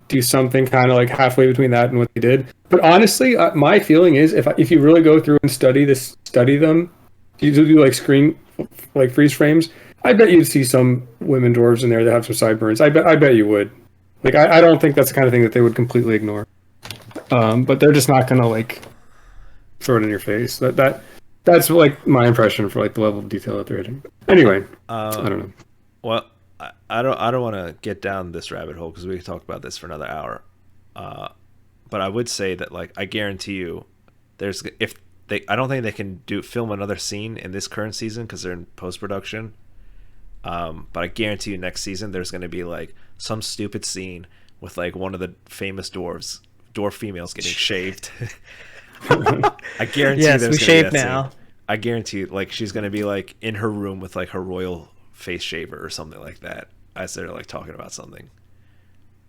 do something kind of like halfway between that and what they did. But honestly, my feeling is if you really go through and study them, you do like freeze frames. I bet you'd see some women dwarves in there that have some sideburns. I bet you would. Like I don't think that's the kind of thing that they would completely ignore. But they're just not gonna like throw it in your face. That's like my impression for like the level of detail that they're hitting. Anyway, I don't know. Well, I don't want to get down this rabbit hole because we could talk about this for another hour. But I would say that like I guarantee you, I don't think they can film another scene in this current season because they're in post production. But I guarantee you next season there's going to be like some stupid scene with like one of the famous dwarf females getting shaved. I guarantee yes, there's we gonna shave be that now. Scene. I guarantee you, like she's gonna be like in her room with like her royal face shaver or something like that as they're like talking about something.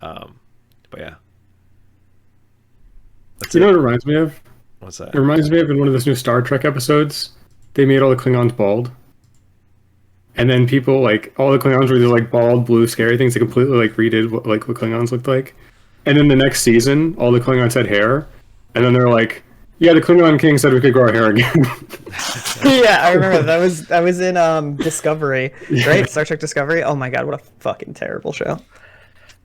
But yeah, that's You know it. what it reminds me of? What's that? It reminds me of in one of those new Star Trek episodes, they made all the Klingons bald. And then people, like, all the Klingons were these, like, bald, blue, scary things. They completely, like, redid what Klingons looked like. And then the next season, all the Klingons had hair. And then they're like, yeah, the Klingon king said we could grow our hair again. Yeah, I remember that was in Discovery, right? Star Trek Discovery. Oh my god, what a fucking terrible show.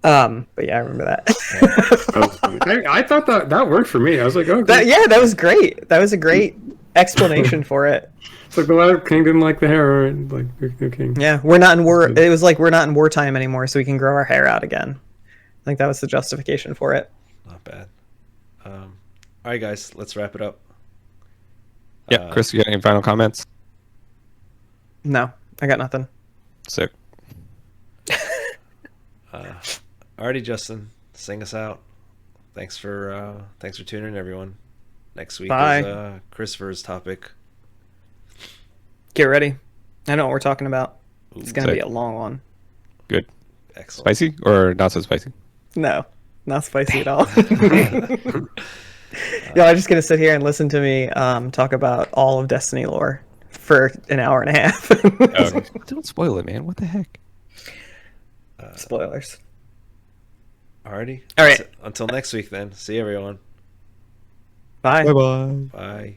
But yeah, I remember that. That was funny. I thought that worked for me. I was like, oh, That was great. That was a great explanation for it. it's like the last king didn't like the hair, and like the king. Yeah, we're not in war. It was like we're not in wartime anymore, so we can grow our hair out again. I think that was the justification for it. Not bad. All right, guys, let's wrap it up. Yeah, Chris, you got any final comments? No, I got nothing. Sick. Alrighty, Justin, sing us out. Thanks for tuning in, everyone. Next week Bye. is Christopher's topic. Get ready. I know what we're talking about. It's gonna Sick. be a long one. Good. Excellent. Spicy or not so spicy? No, not spicy at all. Yo, I'm just gonna sit here and listen to me talk about all of Destiny lore for an hour and a half. Don't spoil it, man. What the heck? Spoilers. Alrighty. All right. Until next week, then. See everyone. Bye. Bye-bye. Bye.